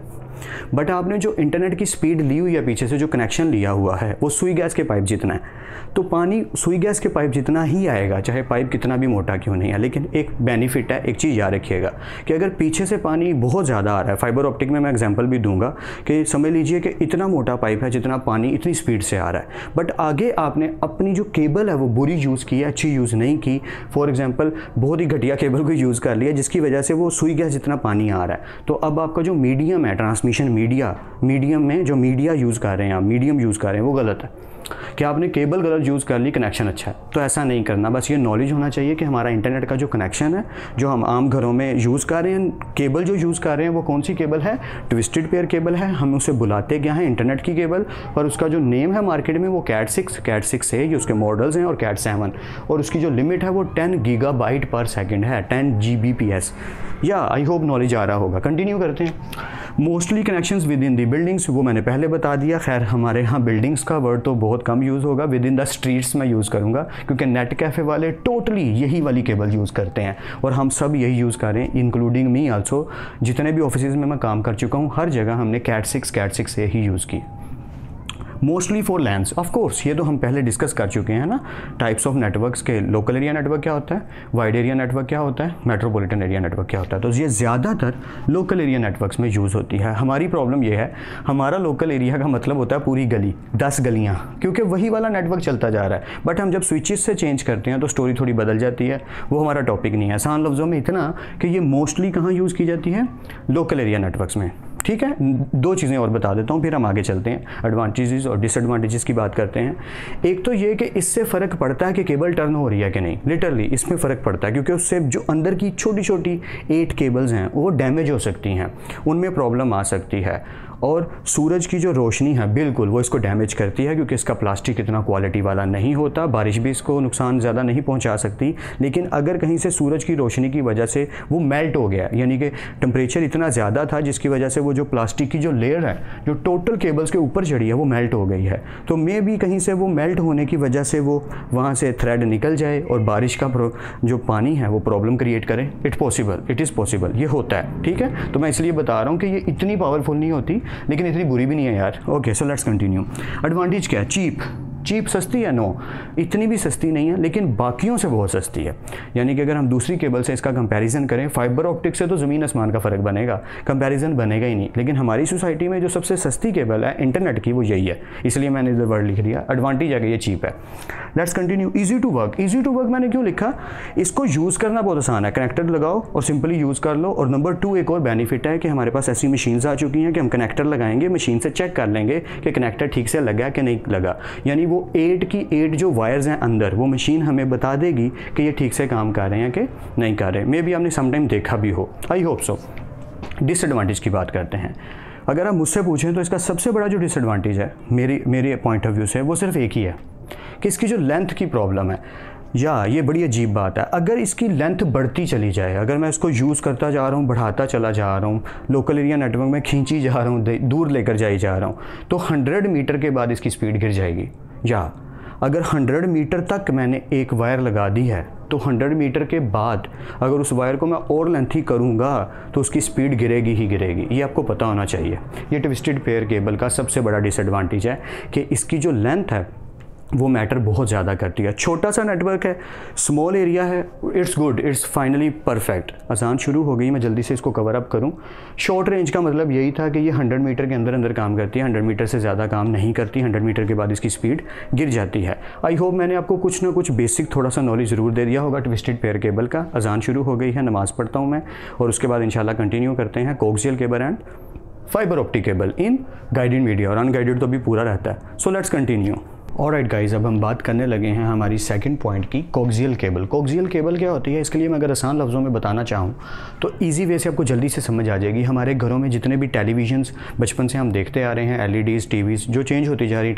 बट आपने जो इंटरनेट की स्पीड ली हुई है, पीछे से जो कनेक्शन लिया हुआ है, वो सुई गैस के पाइप जितना है, तो पानी सुई गैस के पाइप जितना ही आएगा, चाहे पाइप कितना भी मोटा क्यों नहीं है। लेकिन एक बेनिफिट है, एक चीज़ याद रखिएगा कि अगर पीछे से पानी बहुत ज़्यादा आ रहा है, फाइबर ऑप्टिक में मैं एग्जांपल भी दूंगा कि समझ लीजिए कि इतना मोटा पाइप है जितना पानी इतनी स्पीड से आ रहा है, बट आगे आपने अपनी जो केबल है वो बुरी यूज़ की है, अच्छी यूज़ नहीं की। फॉर एग्जाम्पल बहुत ही घटिया केबल को यूज़ कर लिया, जिसकी वजह से वो सुई गैस जितना पानी आ रहा है। तो अब आपका जो मीडियम है, ट्रांसमिशन मीडियम में जो मीडिया यूज़ कर रहे हैं आप, मीडियम यूज़ कर रहे हैं, वो गलत है कि आपने केबल गलत यूज़ कर ली, कनेक्शन अच्छा है। तो ऐसा नहीं करना। बस ये नॉलेज होना चाहिए कि हमारा इंटरनेट का जो कनेक्शन है, जो हम आम घरों में यूज़ कर रहे हैं, केबल जो यूज़ कर रहे हैं वो कौन सी केबल है, ट्विस्टेड पेयर केबल है। हम उसे बुलाते क्या है, इंटरनेट की केबल, और उसका जो नेम है मार्केट में वो कैट 6 है, ये उसके मॉडल्स हैं, और कैट 7, और उसकी जो लिमिट है वो 10 गीगाबाइट पर सेकेंड है, 10 Gbps। या आई होप नॉलेज आ रहा होगा। कंटिन्यू करते हैं। Mostly connections with in the buildings, वो मैंने पहले बता दिया। खैर हमारे यहाँ बिल्डिंग्स का वर्ड तो बहुत कम यूज़ होगा, विद इन द स्ट्रीट्स में यूज़ करूँगा, क्योंकि नेट कैफ़े वाले टोटली यही वाली केबल यूज़ करते हैं, और हम सब यही यूज़ कर रहे हैं, इंक्लूडिंग मी आल्सो। जितने भी ऑफिस में मैं काम कर चुका हूँ, हर जगह हमने कैट 6 से ही यूज़ की। Mostly for lands, of course ये तो हम पहले डिस्कस कर चुके हैं ना, टाइप्स ऑफ नेटवर्क्स के। लोकल एरिया नेटवर्क क्या होता है, वाइड एरिया नेटवर्क क्या होता है, मेट्रोपॉलिटन एरिया नेटवर्क क्या होता है। तो ये ज़्यादातर लोकल एरिया नेटवर्क्स में यूज़ होती है। हमारी प्रॉब्लम ये है, हमारा लोकल एरिया का मतलब होता है पूरी गली, 10 गलियाँ, क्योंकि वही वाला नेटवर्क चलता जा रहा है। बट हम जब स्विचेस से चेंज करते हैं तो स्टोरी थोड़ी बदल जाती है, वो हमारा टॉपिक नहीं है। आसान लफ्ज़ों में इतना कि ये मोस्टली कहाँ यूज़ की जाती है, लोकल एरिया नेटवर्क्स में। ठीक है, 2 चीज़ें और बता देता हूँ, फिर हम आगे चलते हैं, एडवांटेजेस और डिसएडवांटेजेस की बात करते हैं। एक तो ये कि इससे फ़र्क पड़ता है कि केबल टर्न हो रही है कि नहीं, लिटरली इसमें फ़र्क पड़ता है, क्योंकि उससे जो अंदर की छोटी छोटी 8 केबल्स हैं वो डैमेज हो सकती हैं, उनमें प्रॉब्लम आ सकती है। और सूरज की जो रोशनी है बिल्कुल वो इसको डैमेज करती है, क्योंकि इसका प्लास्टिक इतना क्वालिटी वाला नहीं होता, बारिश भी इसको नुकसान ज़्यादा नहीं पहुंचा सकती। लेकिन अगर कहीं से सूरज की रोशनी की वजह से वो मेल्ट हो गया, यानी कि टेम्परेचर इतना ज़्यादा था जिसकी वजह से वो जो प्लास्टिक की जो लेयर है जो टोटल केबल्स के ऊपर चढ़ी है वो मेल्ट हो गई है, तो मे भी कहीं से वो मेल्ट होने की वजह से वो वहाँ से थ्रेड निकल जाए और बारिश का जो पानी है वो प्रॉब्लम क्रिएट करे। इट इज़ पॉसिबल, ये होता है। ठीक है, तो मैं इसलिए बता रहा हूँ कि ये इतनी पावरफुल नहीं होती, लेकिन इतनी बुरी भी नहीं है यार। Okay, so let's continue. Advantage क्या है? चीप सस्ती है? नो, इतनी भी सस्ती नहीं है, लेकिन बाकियों से बहुत सस्ती है। यानी कि अगर हम दूसरी केबल से इसका कंपैरिजन करें, फाइबर ऑप्टिक से तो ज़मीन आसमान का फ़र्क बनेगा, कंपैरिजन बनेगा ही नहीं। लेकिन हमारी सोसाइटी में जो सबसे सस्ती केबल है इंटरनेट की वो यही है, इसलिए मैंने इधर वर्ड लिख दिया। एडवांटेज है कि ये चीप है। Let's continue. Easy to work मैंने क्यों लिखा? इसको यूज़ करना बहुत आसान है, कनेक्टर लगाओ और सिंपली यूज़ कर लो। और नंबर 2 एक और बेनिफिट है कि हमारे पास ऐसी मशीन्स आ चुकी हैं कि हम कनेक्टर लगाएंगे, मशीन से चेक कर लेंगे कि कनेक्टर ठीक से लगा कि नहीं लगा, यानी वो 8 की 8 जो वायर्स हैं अंदर, वो मशीन हमें बता देगी कि ये ठीक से काम कर रहे हैं कि नहीं कर रहे। मे बी आपने समटाइम देखा भी हो, आई होप सो। डिसएडवांटेज की बात करते हैं। अगर आप मुझसे पूछें तो इसका सबसे बड़ा जो डिसएडवांटेज है मेरे पॉइंट ऑफ व्यू से, वो सिर्फ एक ही है कि इसकी जो लेंथ की प्रॉब्लम है। या ये बड़ी अजीब बात है, अगर इसकी लेंथ बढ़ती चली जाए, अगर मैं इसको यूज़ करता जा रहा हूँ, बढ़ाता चला जा रहा हूँ, लोकल एरिया नेटवर्क में खींची जा रहा हूँ, दूर लेकर जाई जा रहा हूँ, तो 100 मीटर के बाद इसकी स्पीड गिर जाएगी। या अगर 100 मीटर तक मैंने एक वायर लगा दी है, तो 100 मीटर के बाद अगर उस वायर को मैं और लेंथी करूँगा तो उसकी स्पीड गिरेगी ही गिरेगी। ये आपको पता होना चाहिए। ये ट्विस्टेड पेयर केबल का सबसे बड़ा डिसएडवांटेज है कि इसकी जो लेंथ है वो मैटर बहुत ज़्यादा करती है। छोटा सा नेटवर्क है, स्मॉल एरिया है, it's good, it's finally perfect. अजान शुरू हो गई, मैं जल्दी से इसको कवर अप करूं। शॉर्ट रेंज का मतलब यही था कि ये 100 मीटर के अंदर काम करती है, 100 मीटर से ज़्यादा काम नहीं करती, 100 मीटर के बाद इसकी स्पीड गिर जाती है। आई होप मैंने आपको कुछ ना कुछ बेसिक थोड़ा सा नॉलेज ज़रूर दे दिया होगा ट्विस्टेड पेयर केबल का। अजान शुरू हो गई है, नमाज़ पढ़ता हूँ मैं, और उसके बाद इंशाल्लाह कंटिन्यू करते हैं coaxial cable and fibre optic cable in guided media, और अनगाइडेड तो भी पूरा रहता है। So let's continue. Alright guys, अब हम बात करने लगे हैं हमारी सेकंड पॉइंट की, कोक्सियल केबल। कोक्सियल केबल क्या होती है, इसके लिए मैं अगर आसान लफ्ज़ों में बताना चाहूँ तो इजी वे से आपको जल्दी से समझ आ जाएगी। हमारे घरों में जितने भी टेलीविजन्स बचपन से हम देखते आ रहे हैं, LEDs, TVs जो चेंज होती जा रही है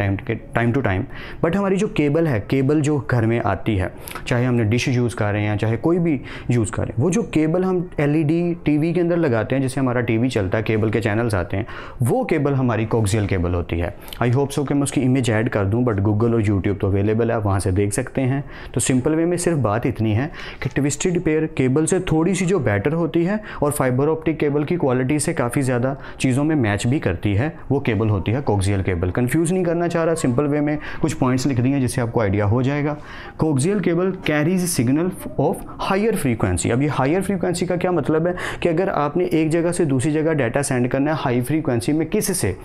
टाइम टू टाइम, बट हमारी जो केबल है, केबल जो घर में आती है, चाहे हमने डिश यूज़ कर रहे हैं, चाहे कोई भी यूज़ करें, वो जो केबल हम LED TV के अंदर लगाते हैं, जैसे हमारा TV चलता है, केबल के चैनल्स आते हैं, वो केबल हमारी कोक्सियल केबल होती है। आई होप सो कि मैं उसकी इमेज ऐड कर दूँ, बट गूगल और यूट्यूब तो अवेलेबल है, आप वहाँ से देख सकते हैं। तो सिंपल वे में सिर्फ बात इतनी है कि ट्विस्टेड पेयर केबल से थोड़ी सी जो बेटर होती है और फाइबर ऑप्टिक केबल की क्वालिटी से काफ़ी ज़्यादा चीज़ों में मैच भी करती है, वो केबल होती है कोक्सियल केबल। कंफ्यूज नहीं करना चाह रहा, सिंपल वे में कुछ पॉइंट्स लिख दिए जिससे आपको आइडिया हो जाएगा। Coaxial cable carries signal of higher frequency. अब ये हायर फ्रीक्वेंसी का क्या मतलब है कि अगर आपने एक जगह से दूसरी जगह डाटा सेंड करना है हाई फ्रीक्वेंसी में, किस से,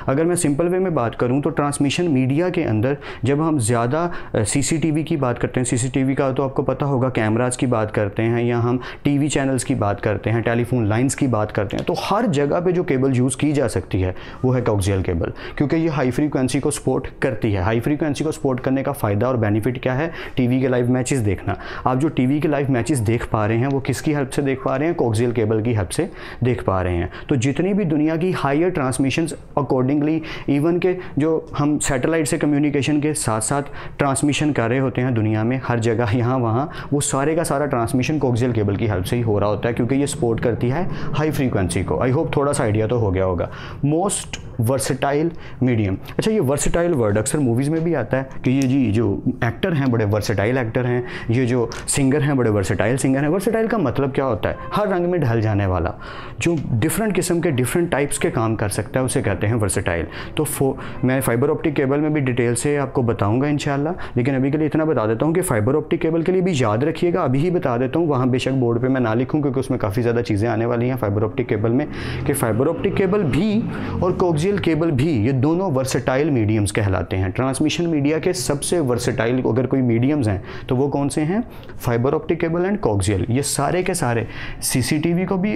अगर मैं सिंपल वे में बात करूँ तो ट्रांसमिशन मीडिया के अंदर जब हम ज़्यादा CCTV की बात करते हैं, CCTV का तो आपको पता होगा, कैमराज की बात करते हैं, या हम TV चैनल्स की बात करते हैं, टेलीफोन लाइंस की बात करते हैं, तो हर जगह पे जो केबल यूज़ की जा सकती है वो है कोक्सियल केबल, क्योंकि ये हाई फ्रीक्वेंसी को सपोर्ट करती है। हाई फ्रीक्वेंसी को सपोर्ट करने का फ़ायदा और बेनिफिट क्या है? TV के लाइव मैचेस देखना। आप जो TV के लाइव मैचेस देख पा रहे हैं वो किसकी हेल्प से देख पा रहे हैं? कोक्सियल केबल की हेल्प से देख पा रहे हैं। तो जितनी भी दुनिया की हायर ट्रांसमिशंस अकॉर्डिंगली, इवन के जो हम सैटेलाइट से कम्युनिकेशन के साथ साथ ट्रांसमिशन कर रहे होते हैं दुनिया में हर जगह, यहाँ वहाँ, वो सारे का सारा ट्रांसमिशन कोक्सियल केबल की हेल्प से ही हो रहा होता है, क्योंकि ये सपोर्ट करती है हाई फ्रीक्वेंसी को। आई होप थोड़ा सा आइडिया तो हो गया होगा। Most versatile medium. अच्छा, ये वर्सेटाइल वर्ड अक्सर मूवीज़ में भी आता है कि ये जी जो एक्टर हैं बड़े वर्सेटाइल एक्टर हैं, ये जो सिंगर हैं बड़े वर्सेटाइल सिंगर हैं। वर्सेटाइल का मतलब क्या होता है? हर रंग में ढल जाने वाला, जो डिफरेंट किस्म के डिफरेंट टाइप्स के काम कर सकता है, उसे कहते हैं वर्सेटाइल। तो मैं फाइबर ऑप्टिक केबल में भी डिटेल से आपको बताऊंगा इंशाल्लाह, लेकिन अभी के लिए इतना बता देता हूँ कि फाइबर ऑप्टिक केबल के लिए भी याद रखिएगा, अभी ही बता देता हूँ, वहाँ बेशक बोर्ड पे मैं ना लिखूँ क्योंकि उसमें काफ़ी ज़्यादा चीज़ें आने वाली हैं फाइबर ऑप्टिक केबल में, कि फाइबर ऑप्टिक केबल भी और कोक्सियल केबल भी, ये दोनों वर्सेटाइल मीडियम्स कहलाते हैं। ट्रांसमिशन मीडिया के सबसे वर्सेटाइल अगर कोई मीडियम्स हैं तो वो कौन से हैं? Fibre optic cable and coaxial. ये सारे के सारे सीसीटीवी को भी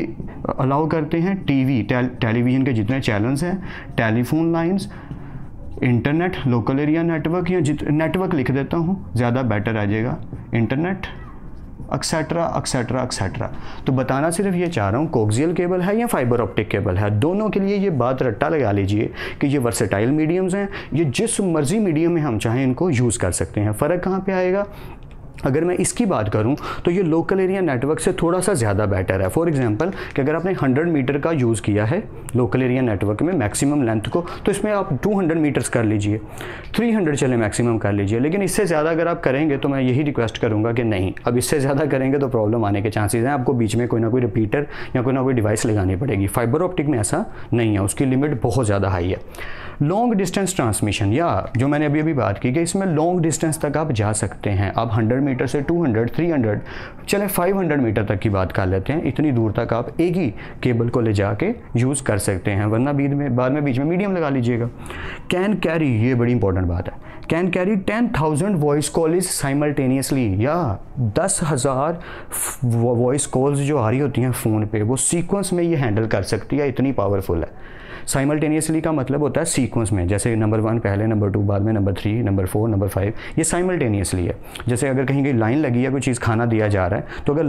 अलाउ करते हैं, टीवी टेलीविज़न के जितने चैनल्स हैं, telephone lines, internet, local area network, या नेटवर्क लिख देता हूँ ज़्यादा बेटर आ जाएगा, इंटरनेट, एक्सेट्रा एक्सेट्रा एक्सेट्रा। तो बताना सिर्फ ये चाह रहा हूँ, कोक्सियल केबल है या फाइबर ऑप्टिक केबल है, दोनों के लिए ये बात रट्टा लगा लीजिए कि ये वर्सेटाइल मीडियम्स हैं, ये जिस मर्जी मीडियम में हम चाहें इनको यूज़ कर सकते हैं। फ़र्क कहाँ पे आएगा? अगर मैं इसकी बात करूं तो ये लोकल एरिया नेटवर्क से थोड़ा सा ज़्यादा बेटर है। फॉर एग्जांपल कि अगर आपने 100 मीटर का यूज़ किया है लोकल एरिया नेटवर्क में मैक्सिमम लेंथ को, तो इसमें आप 200 मीटर्स कर लीजिए, 300 चले मैक्सिमम कर लीजिए। लेकिन इससे ज़्यादा अगर आप करेंगे तो मैं यही रिक्वेस्ट करूँगा कि नहीं, अब इससे ज़्यादा करेंगे तो प्रॉब्लम आने के चांसेस हैं, आपको बीच में कोई ना कोई रिपीटर या कोई ना कोई डिवाइस लगानी पड़ेगी। फाइबर ऑप्टिक में ऐसा नहीं है, उसकी लिमिट बहुत ज़्यादा हाई है। लॉन्ग डिस्टेंस ट्रांसमिशन, या जो मैंने अभी बात की कि इसमें लॉन्ग डिस्टेंस तक आप जा सकते हैं। आप 100 मीटर से 200, 300, चले 500 मीटर तक की बात कर लेते हैं, इतनी दूर तक आप एक ही केबल को ले जाके यूज़ कर सकते हैं, वरना बाद में बीच में मीडियम लगा लीजिएगा। कैन कैरी, ये बड़ी इंपॉर्टेंट बात है, can carry 10,000 voice calls simultaneously, या 10,000 वॉइस कॉल्स जो आ रही होती हैं फ़ोन पे वो सीक्वेंस में ये हैंडल कर सकती है, इतनी पावरफुल है। साइमल्टेनियसली का मतलब होता है सीक्वेंस में, जैसे नंबर 1 पहले, नंबर 2 बाद में, नंबर 3, नंबर 4, नंबर 5, ये साइमल्टेनियसली है। जैसे अगर कहीं लाइन लगी है, कोई चीज़ खाना दिया जा रहा है, तो अगर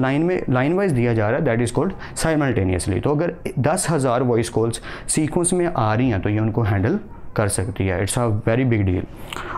लाइन वाइज दिया जा रहा है दैट इज़ कॉल्ड साइमल्टेनियसली। तो अगर 10,000 वॉइस कॉल्स सीक्वेंस में आ रही हैं तो ये उनको हैंडल कर सकती है। It's a very big deal.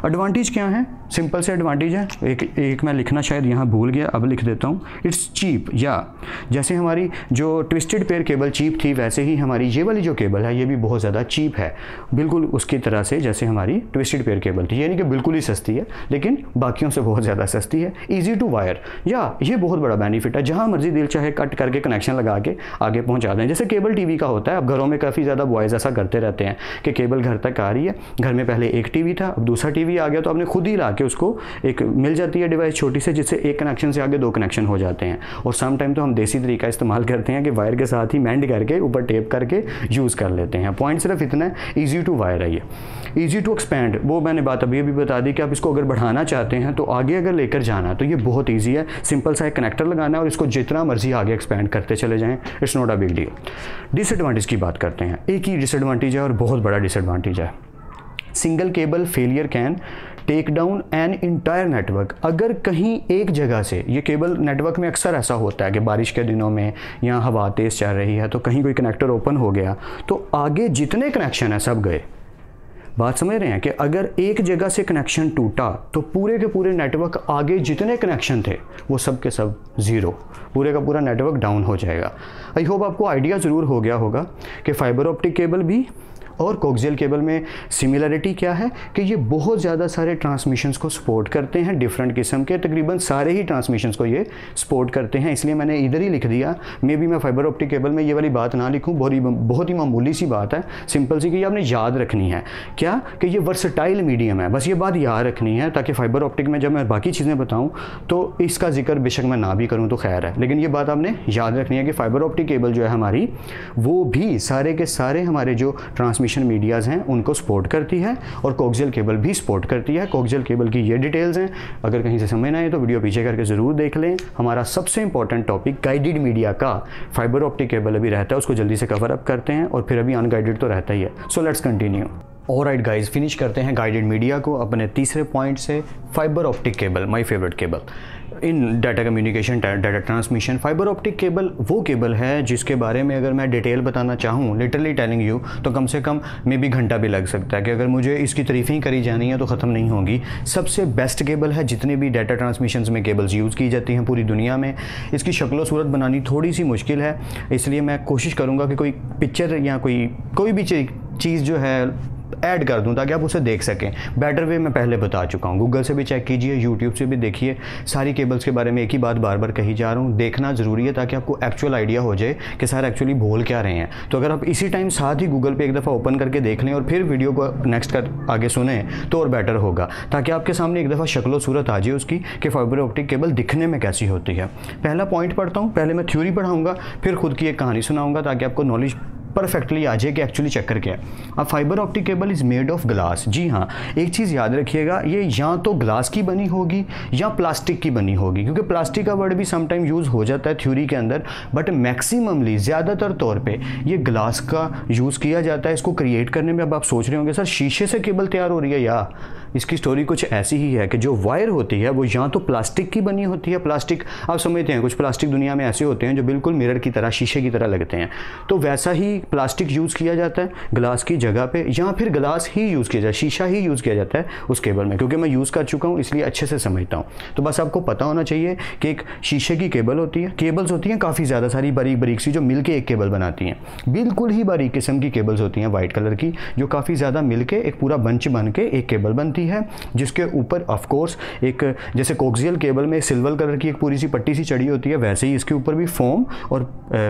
Advantage क्या है? सिंपल से एडवांटेज है, एक मैं लिखना शायद यहाँ भूल गया, अब लिख देता हूँ। इट्स चीप, या जैसे हमारी जो ट्विस्टेड पेयर केबल चीप थी, वैसे ही हमारी ये वाली जो केबल है ये भी बहुत ज़्यादा चीप है, बिल्कुल उसकी तरह से जैसे हमारी ट्विस्टेड पेयर केबल थी। यानी कि बिल्कुल ही सस्ती है, लेकिन बाकियों से बहुत ज़्यादा सस्ती है। ईजी टू वायर, या ये बहुत बड़ा बेनिफिट है, जहाँ मर्जी दिल चाहे कट करके कनेक्शन लगा के आगे पहुँचा दें। जैसे केबल टीवी का होता है, अब घरों में काफ़ी ज़्यादा बॉयज़ ऐसा करते रहते हैं कि केबल घर तक आ रही है, घर में पहले एक टीवी था, अब दूसरा टीवी आ गया, तो आपने खुद ही ला के उसको एक मिल जाती है डिवाइस छोटी से, जिससे एक कनेक्शन से आगे 2 कनेक्शन हो जाते हैं। और सम टाइम तो हम देसी तरीका इस्तेमाल करते हैं कि वायर के साथ ही मेंड करके ऊपर टेप करके यूज़ कर लेते हैं। पॉइंट सिर्फ इतना है, ईजी टू वायर है ये। ईजी टू एक्सपैंड, वो मैंने बात अभी बता दी कि आप इसको अगर बढ़ाना चाहते हैं तो आगे अगर लेकर जाना तो ये बहुत ईजी है। सिंपल सा एक कनेक्टर लगाना है और इसको जितना मर्जी आगे एक्सपैंड करते चले जाएँ, it's not a big deal. Disadvantage की बात करते हैं। एक ही डिसएडवांटेज है और बहुत बड़ा डिसएडवांटेज है। Single cable failure can take down an entire network. अगर कहीं एक जगह से, ये केबल नेटवर्क में अक्सर ऐसा होता है कि बारिश के दिनों में या हवा तेज़ चल रही है तो कहीं कोई कनेक्टर ओपन हो गया तो आगे जितने कनेक्शन है सब गए। बात समझ रहे हैं कि अगर एक जगह से कनेक्शन टूटा तो पूरे के पूरे नेटवर्क आगे जितने कनेक्शन थे वो सब के सब ज़ीरो, पूरे का पूरा नेटवर्क डाउन हो जाएगा। आई होप आपको आइडिया ज़रूर हो गया होगा कि फाइबर ऑप्टिक केबल भी और कोक्सियल केबल में सिमिलरिटी क्या है कि ये बहुत ज़्यादा सारे ट्रांसमिशंस को सपोर्ट करते हैं, डिफरेंट किस्म के, तकरीबन सारे ही ट्रांसमिशंस को ये सपोर्ट करते हैं। इसलिए मैंने इधर ही लिख दिया। मे बी मैं फाइबर ऑप्टिक केबल में ये वाली बात ना लिखूं, बहुत ही मामूली सी बात है, सिंपल सी, कि ये आपने याद रखनी है क्या कि ये वर्सेटाइल मीडियम है, बस ये बात याद रखनी है, ताकि फाइबर ऑप्टिक में जब मैं बाकी चीज़ें बताऊँ तो इसका जिक्र बेशक मैं ना भी करूँ तो खैर है, लेकिन ये बात आपने याद रखनी है कि फाइबर ऑप्टिक केबल जो है हमारी, वो भी सारे के सारे हमारे जो ट्रांसमिशन मीडियाज़ हैं उनको सपोर्ट करती है और कोक्सियल केबल भी सपोर्ट करती है। कोक्सियल केबल की ये डिटेल्स हैं, अगर कहीं से समझ ना आए तो वीडियो पीछे करके ज़रूर देख लें। हमारा सबसे इंपॉर्टेंट टॉपिक गाइडेड मीडिया का फाइबर ऑप्टिक केबल अभी रहता है, उसको जल्दी से कवर अप करते हैं, और फिर अभी अनगाइडेड तो रहता ही है। So let's continue. Alright guys, finish करते हैं गाइडेड मीडिया को अपने तीसरे पॉइंट से। Fibre optic cable, my favourite cable in data communication, data transmission. Fibre optic cable वो केबल है जिसके बारे में अगर मैं डिटेल बताना चाहूँ, लिटरली टेलिंग यू, तो कम से कम मे बी घंटा भी लग सकता है, कि अगर मुझे इसकी तारीफ़ें ही करी जानी है तो ख़त्म नहीं होगी। सबसे बेस्ट केबल है जितने भी डाटा ट्रांसमिशन में केबल्स यूज़ की जाती हैं पूरी दुनिया में। इसकी शक्ल सूरत बनानी थोड़ी सी मुश्किल है, इसलिए मैं कोशिश करूँगा कि कोई पिक्चर या कोई भी चीज़ जो है ऐड कर दूं ताकि आप उसे देख सकें। बेटर वे मैं पहले बता चुका हूं, गूगल से भी चेक कीजिए, यूट्यूब से भी देखिए, सारी केबल्स के बारे में एक ही बात बार बार कही जा रहा हूं। देखना ज़रूरी है ताकि आपको एक्चुअल आइडिया हो जाए कि सर एक्चुअली बोल क्या रहे हैं। तो अगर आप इसी टाइम साथ ही गूगल पे एक दफ़ा ओपन करके देख लें और फिर वीडियो को नेक्स्ट कर आगे सुने तो और बेटर होगा, ताकि आपके सामने एक दफ़ा शक्ल सूरत आ जाए उसकी कि फाइबर ऑप्टिक केबल दिखने में कैसी होती है। पहला पॉइंट पढ़ता हूँ, पहले मैं थ्योरी पढ़ाऊँगा, फिर खुद की एक कहानी सुनाऊँगा ताकि आपको नॉलेज परफेक्टली आ जाए कि एक्चुअली चक्कर क्या है। अब fibre optic cable is made of glass. जी हाँ, एक चीज़ याद रखिएगा, ये या तो ग्लास की बनी होगी या प्लास्टिक की बनी होगी, क्योंकि प्लास्टिक का वर्ड भी समटाइम यूज़ हो जाता है थ्योरी के अंदर, बट मैक्सिममली ज़्यादातर तौर पे ये ग्लास का यूज़ किया जाता है इसको क्रिएट करने में। अब आप सोच रहे होंगे सर शीशे से केबल तैयार हो रही है, या इसकी स्टोरी कुछ ऐसी ही है कि जो वायर होती है वो या तो प्लास्टिक की बनी होती है, प्लास्टिक आप समझते हैं कुछ प्लास्टिक दुनिया में ऐसे होते हैं जो बिल्कुल मिरर की तरह, शीशे की तरह लगते हैं, तो वैसा ही प्लास्टिक यूज़ किया जाता है ग्लास की जगह पे, या फिर ग्लास ही यूज़ किया जाता है, शीशा ही यूज़ किया जाता है उस केबल में। क्योंकि मैं यूज़ कर चुका हूँ इसलिए अच्छे से समझता हूँ। तो बस आपको पता होना चाहिए कि एक शीशे की केबल होती है, केबल्स होती हैं काफ़ी ज़्यादा सारी बारीक बारीक सी जो मिल के एक केबल बनाती हैं, बिल्कुल ही बारीक किस्म की केबल्स होती हैं वाइट कलर की, जो काफ़ी ज़्यादा मिल के एक पूरा बंच बन के एक केबल बनती है, जिसके ऊपर ऑफ कोर्स एक जैसे कोक्सियल केबल में सिल्वर कलर की एक पूरी सी पट्टी सी चढ़ी होती है, वैसे ही इसके ऊपर भी फोम और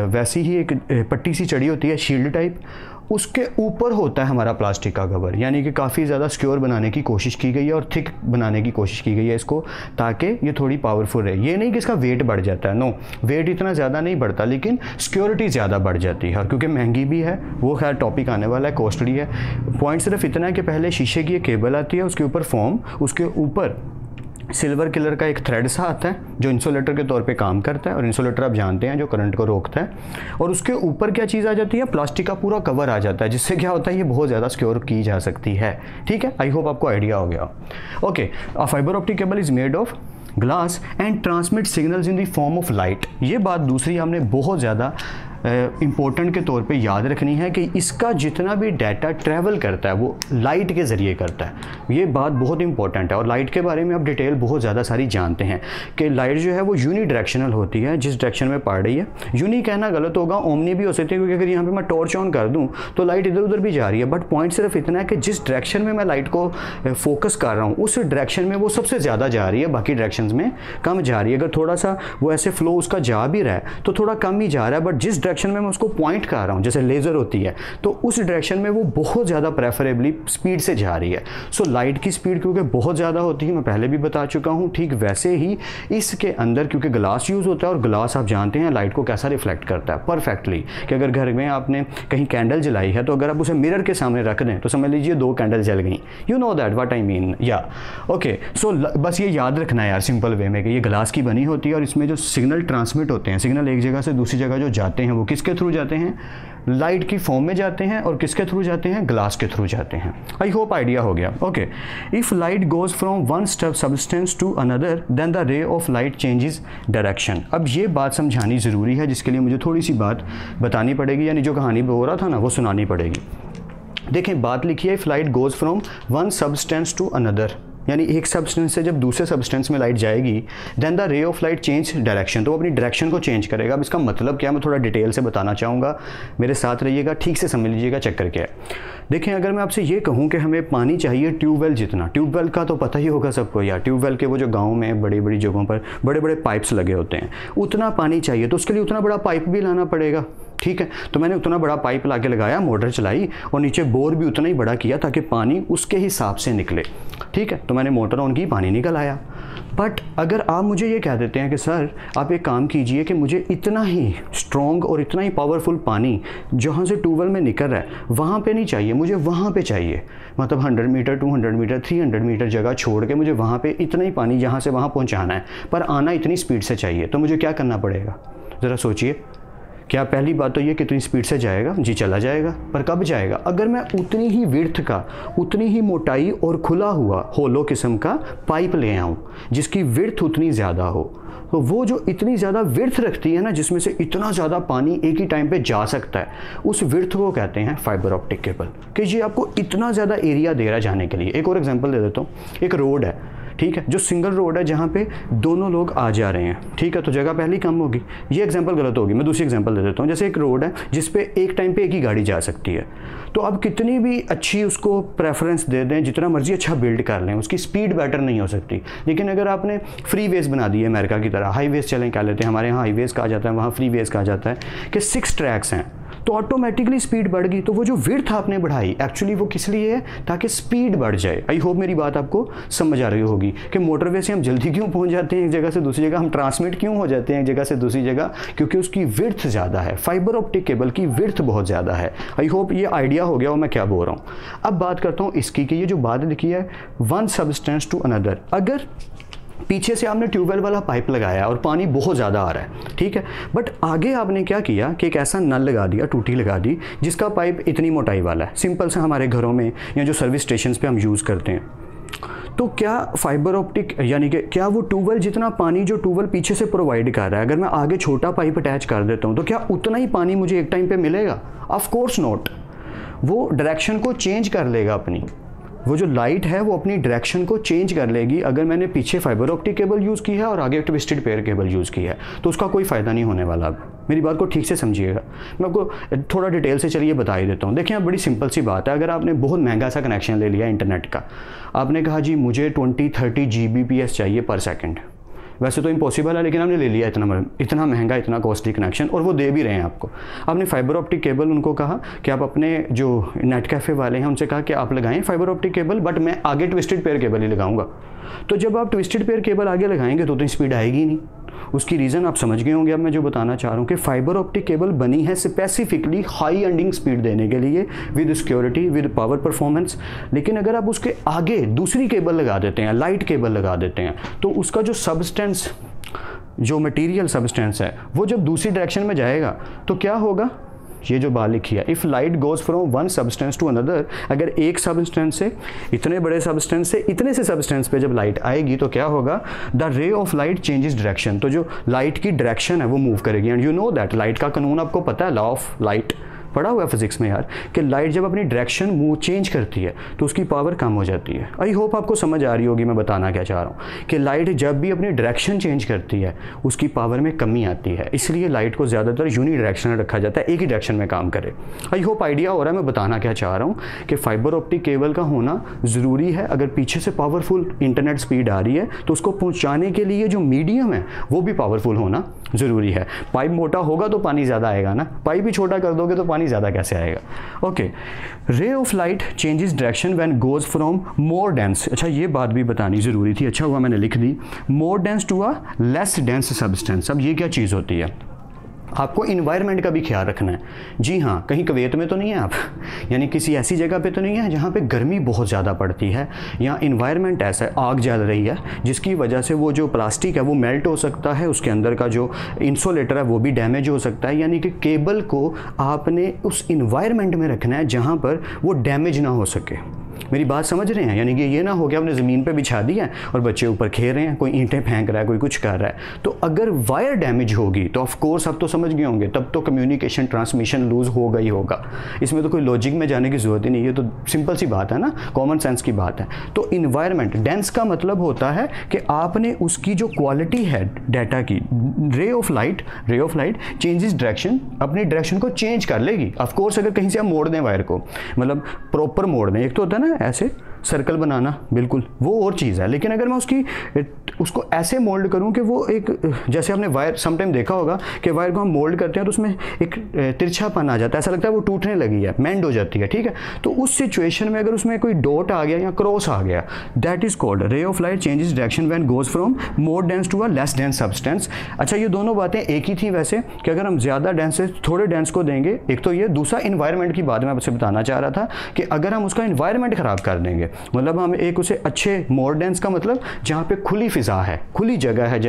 वैसी ही एक पट्टी सी चढ़ी होती है शील्ड टाइप, उसके ऊपर होता है हमारा प्लास्टिक का कवर। यानी कि काफ़ी ज़्यादा सिक्योर बनाने की कोशिश की गई है और थिक बनाने की कोशिश की गई है इसको, ताकि ये थोड़ी पावरफुल रहे। ये नहीं कि इसका वेट बढ़ जाता है, नो, वेट इतना ज़्यादा नहीं बढ़ता, लेकिन सिक्योरिटी ज़्यादा बढ़ जाती है, और क्योंकि महंगी भी है, वो खैर टॉपिक आने वाला है, कॉस्टली है। पॉइंट सिर्फ इतना है कि पहले शीशे की एक केबल आती है, उसके ऊपर फोम, उसके ऊपर सिल्वर कलर का एक थ्रेड सा आता है जो इंसुलेटर के तौर पे काम करता है, और इंसुलेटर आप जानते हैं जो करंट को रोकता है, और उसके ऊपर क्या चीज़ आ जाती है, प्लास्टिक का पूरा कवर आ जाता है, जिससे क्या होता है ये बहुत ज़्यादा सिक्योर की जा सकती है। ठीक है, आई होप आपको आइडिया हो गया। Okay, a fibre optic cable is made of glass and transmit signals in the form of light. ये बात दूसरी हमने बहुत ज़्यादा इम्पोर्टेंट के तौर पे याद रखनी है कि इसका जितना भी डाटा ट्रैवल करता है वो लाइट के ज़रिए करता है। ये बात बहुत इंपॉर्टेंट है, और लाइट के बारे में आप डिटेल बहुत ज़्यादा सारी जानते हैं कि लाइट जो है वो यूनी डायरेक्शनल होती है, जिस डायरेक्शन में पड़ रही है। यूनी कहना गलत होगा, ओमनी भी हो सकती है, क्योंकि अगर यहाँ पे मैं टॉर्च ऑन कर दूँ तो लाइट इधर उधर भी जा रही है, बट पॉइंट सिर्फ इतना है कि जिस डायरेक्शन में मैं लाइट को फोकस कर रहा हूँ उस डायरेक्शन में वो सबसे ज़्यादा जा रही है, बाकी डायरेक्शन में कम जा रही है। अगर थोड़ा सा वो ऐसे फ्लो उसका जा भी रहा है तो थोड़ा कम ही जा रहा है, बट जिस डायरेक्शन में मैं उसको पॉइंट कर रहा हूं, जैसे लेजर होती है, तो उस डायरेक्शन में वो बहुत ज़्यादा प्रेफरेबली स्पीड से जा रही है। सो लाइट की स्पीड क्योंकि बहुत ज़्यादा होती है, मैं पहले भी बता चुका हूं, ठीक वैसे ही इसके अंदर क्योंकि ग्लास यूज़ होता है, और ग्लास आप जानते हैं लाइट को कैसा रिफ्लेक्ट करता है परफेक्टली, कि अगर घर में आपने कहीं कैंडल जलाई है तो अगर आप उसे मिरर के सामने रख दें तो समझ लीजिए 2 कैंडल जल गई। You know that what I mean, या ओके। सो बस ये याद रखना है यार सिंपल वे में कि ये ग्लास की बनी होती है, और इसमें जो सिग्नल ट्रांसमिट होते हैं, सिग्नल एक जगह से दूसरी जगह जो जाते हैं वो किसके थ्रू जाते हैं, लाइट की फॉर्म में जाते हैं, और किसके थ्रू जाते हैं, ग्लास के थ्रू जाते हैं। आई होप आइडिया हो गया। Okay, if light goes from one substance to another then the ray of light changes direction. अब ये बात समझानी ज़रूरी है, जिसके लिए मुझे थोड़ी सी बात बतानी पड़ेगी, यानी जो कहानी बोल रहा था ना वो सुनानी पड़ेगी। देखें, बात लिखी है, if light goes from one substance to another, यानी एक सब्सटेंस से जब दूसरे सब्सटेंस में लाइट जाएगी, then the ray of light change direction, तो वो अपनी डायरेक्शन को चेंज करेगा। अब इसका मतलब क्या, मैं थोड़ा डिटेल से बताना चाहूँगा, मेरे साथ रहिएगा, ठीक से समझ लीजिएगा चक्कर क्या है। देखें, अगर मैं आपसे ये कहूँ कि हमें पानी चाहिए ट्यूबवेल जितना, ट्यूबवेल का तो पता ही होगा सबको यार, ट्यूबवेल के वो जो गाँव में बड़ी बड़ी जगहों पर बड़े बड़े पाइप्स लगे होते हैं, उतना पानी चाहिए तो उसके लिए उतना बड़ा पाइप भी लाना पड़ेगा। ठीक है, तो मैंने उतना बड़ा पाइप ला के लगाया, मोटर चलाई, और नीचे बोर भी उतना ही बड़ा किया ताकि पानी उसके हिसाब से निकले। ठीक है, तो मैंने मोटर ऑन की, पानी निकल आया। बट अगर आप मुझे ये कह देते हैं कि सर आप एक काम कीजिए कि मुझे इतना ही स्ट्रॉन्ग और इतना ही पावरफुल पानी जहाँ से ट्यूबवेल में निकल रहा है वहाँ पे नहीं चाहिए, मुझे वहाँ पे चाहिए, मतलब 100 मीटर 200 मीटर 300 मीटर जगह छोड़ के मुझे वहाँ पे इतना ही पानी यहाँ से वहाँ पहुँचाना है, पर आना इतनी स्पीड से चाहिए, तो मुझे क्या करना पड़ेगा, ज़रा सोचिए। क्या पहली बात तो ये कितनी स्पीड से जाएगा, जी चला जाएगा, पर कब जाएगा, अगर मैं उतनी ही विड्थ का, उतनी ही मोटाई और खुला हुआ होलो किस्म का पाइप ले आऊँ जिसकी विड्थ उतनी ज़्यादा हो, तो वो जो इतनी ज़्यादा विड्थ रखती है ना, जिसमें से इतना ज़्यादा पानी एक ही टाइम पे जा सकता है, उस विड्थ को कहते हैं फाइबर ऑप्टिक केबल, कि ये आपको इतना ज़्यादा एरिया दे रहा है जाने के लिए। एक और एग्जांपल दे देता हूँ, एक रोड है, ठीक है, जो सिंगल रोड है जहाँ पे दोनों लोग आ जा रहे हैं, ठीक है, तो जगह पहले ही कम होगी। ये एग्जांपल गलत होगी, मैं दूसरी एग्जांपल दे देता हूँ। जैसे एक रोड है जिस पे एक टाइम पे एक ही गाड़ी जा सकती है, तो अब कितनी भी अच्छी उसको प्रेफरेंस दे दें, जितना मर्जी अच्छा बिल्ड कर लें, उसकी स्पीड बेटर नहीं हो सकती। लेकिन अगर आपने फ्री वेज बना दी है अमेरिका की तरह, हाईवेज चलें कह लेते हैं, हमारे यहाँ हाईवेज कहा जाता है, वहाँ फ्री वेज कहा जाता है, कि 6 ट्रैक्स हैं, तो ऑटोमेटिकली स्पीड बढ़ गई। तो वो जो विड्थ आपने बढ़ाई एक्चुअली वो किस लिए है, ताकि स्पीड बढ़ जाए। आई होप मेरी बात आपको समझ आ रही होगी कि मोटरवे से हम जल्दी क्यों पहुंच जाते हैं एक जगह से दूसरी जगह, हम ट्रांसमिट क्यों हो जाते हैं एक जगह से दूसरी जगह, क्योंकि उसकी विड्थ ज़्यादा है। फाइबर ऑप्टिक केबल की विड्थ बहुत ज़्यादा है। आई होप ये आइडिया हो गया वो मैं क्या बोल रहा हूँ। अब बात करता हूँ इसकी कि ये जो बात लिखी है वन सब्सटेंस टू अनदर, अगर पीछे से आपने ट्यूबवेल वाला पाइप लगाया और पानी बहुत ज़्यादा आ रहा है, ठीक है, बट आगे आपने क्या किया कि एक ऐसा नल लगा दिया, टूटी लगा दी जिसका पाइप इतनी मोटाई वाला है, सिंपल से हमारे घरों में या जो सर्विस स्टेशन पे हम यूज़ करते हैं। तो क्या फाइबर ऑप्टिक यानी कि क्या वो ट्यूबवेल जितना पानी जो ट्यूबवेल पीछे से प्रोवाइड कर रहा है, अगर मैं आगे छोटा पाइप अटैच कर देता हूँ तो क्या उतना ही पानी मुझे एक टाइम पे मिलेगा? Of course not. वो डायरेक्शन को चेंज कर लेगा अपनी, वो जो लाइट है वो अपनी डायरेक्शन को चेंज कर लेगी। अगर मैंने पीछे फाइबर ऑप्टिक केबल यूज़ की है और आगे ट्विस्टेड पेयर केबल यूज़ की है तो उसका कोई फ़ायदा नहीं होने वाला। अब मेरी बात को ठीक से समझिएगा, मैं आपको थोड़ा डिटेल से चलिए बता ही देता हूँ। देखिए अब बड़ी सिंपल सी बात है, अगर आपने बहुत महंगा सा कनेक्शन ले लिया इंटरनेट का, आपने कहा जी मुझे 20-30 Gbps चाहिए पर सेकेंड, वैसे तो इम्पॉसिबल है लेकिन आपने ले लिया इतना महंगा इतना कॉस्टली कनेक्शन और वो दे भी रहे हैं आपको। आपने फाइबर ऑप्टिक केबल उनको कहा कि आप अपने जो नेट कैफ़े वाले हैं उनसे कहा कि आप लगाएं फाइबर ऑप्टिक केबल, बट मैं आगे ट्विस्टेड पेयर केबल ही लगाऊंगा। तो जब आप ट्विस्टेड पेयर केबल आगे लगाएंगे तो स्पीड आएगी नहीं। उसकी रीज़न आप समझ गए होंगे। अब मैं जो बताना चाह रहा हूँ कि फाइबर ऑप्टिक केबल बनी है स्पेसिफिकली हाई एंडिंग स्पीड देने के लिए, with security, with power performance. लेकिन अगर आप उसके आगे दूसरी केबल लगा देते हैं, लाइट केबल लगा देते हैं, तो उसका जो सब्सटेंस, जो मटेरियल सब्सटेंस है, वो जब दूसरी डायरेक्शन में जाएगा तो क्या होगा, ये जो बात लिखी है, if light goes from one substance to another, अगर एक सब्सटेंस से इतने बड़े सब्सटेंस से इतने से सब्सटेंस पे जब लाइट आएगी तो क्या होगा, the ray of light changes direction. तो जो लाइट की डायरेक्शन है वो मूव करेगी। And you know that light का कानून आपको पता है, लॉ ऑफ लाइट पढ़ा हुआ है फिजिक्स में यार, कि लाइट जब अपनी डायरेक्शन मूव चेंज करती है तो उसकी पावर कम हो जाती है। आई होप आपको समझ आ रही होगी मैं बताना क्या चाह रहा हूँ कि लाइट जब भी अपनी डायरेक्शन चेंज करती है उसकी पावर में कमी आती है। इसलिए लाइट को ज़्यादातर यूनी डायरेक्शन रखा जाता है, एक ही डायरेक्शन में काम करे। आई होप आइडिया हो रहा है मैं बताना क्या चाह रहा हूँ कि फाइबर ऑप्टिक केबल का होना ज़रूरी है। अगर पीछे से पावरफुल इंटरनेट स्पीड आ रही है तो उसको पहुँचाने के लिए जो मीडियम है वो भी पावरफुल होना ज़रूरी है। पाइप मोटा होगा तो पानी ज़्यादा आएगा ना, पाइप ही छोटा कर दोगे तो पानी ज़्यादा कैसे आएगा। ओके, रे of light changes direction when goes from more dense. अच्छा ये बात भी बतानी ज़रूरी थी, अच्छा हुआ मैंने लिख दी, more dense to a less dense substance. अब ये क्या चीज़ होती है, आपको इन्वायरमेंट का भी ख्याल रखना है। जी हाँ, कहीं कुवैत में तो नहीं है आप, यानी किसी ऐसी जगह पे तो नहीं है जहाँ पे गर्मी बहुत ज़्यादा पड़ती है, या इन्वायरमेंट ऐसा है आग जल रही है जिसकी वजह से वो जो प्लास्टिक है वो मेल्ट हो सकता है, उसके अंदर का जो इंसुलेटर है वो भी डैमेज हो सकता है। यानी कि केबल को आपने उस इन्वायरमेंट में रखना है जहाँ पर वो डैमेज ना हो सके। मेरी बात समझ रहे हैं, यानी कि ये ना हो गया आपने ज़मीन पे बिछा दिया है और बच्चे ऊपर खेल रहे हैं, कोई ईंटें फेंक रहा है, कोई कुछ कर रहा है, तो अगर वायर डैमेज होगी तो ऑफ कोर्स आप तो समझ गए होंगे, तब तो कम्युनिकेशन ट्रांसमिशन लूज होगा ही होगा। इसमें तो कोई लॉजिक में जाने की ज़रूरत ही नहीं, ये तो सिंपल सी बात है ना, कॉमन सेंस की बात है। तो इन्वायरमेंट डेंस का मतलब होता है कि आपने उसकी जो क्वालिटी है डाटा की, रे ऑफ लाइट चेंजेस डायरेक्शन, अपनी डायरेक्शन को चेंज कर लेगी। ऑफ कोर्स अगर कहीं से आप मोड़ दें वायर को, मतलब प्रॉपर मोड़ दें, एक तो होता है ना ऐसे सर्कल बनाना, बिल्कुल वो और चीज़ है, लेकिन अगर मैं उसको ऐसे मोल्ड करूं कि वो एक, जैसे आपने वायर समटाइम देखा होगा कि वायर को हम मोल्ड करते हैं तो उसमें एक तिरछापन आ जाता है, ऐसा लगता है वो टूटने लगी है, मेंड हो जाती है, ठीक है। तो उस सिचुएशन में अगर उसमें कोई डॉट आ गया या क्रॉस आ गया, that is called ray of light changes direction when goes from more dense to a less dense substance. अच्छा ये दोनों बातें एक ही थी वैसे, कि अगर हम ज़्यादा डेंस से थोड़े डेंस को देंगे, एक तो ये, दूसरा इन्वायरमेंट की बात मैं आपसे बताना चाह रहा था कि अगर हम उसका इन्वायरमेंट ख़राब कर देंगे, मतलब हम एक उसे अच्छे मोर डेंस का मतलब जहाँ पे खुली फिजा है, खुली जगह है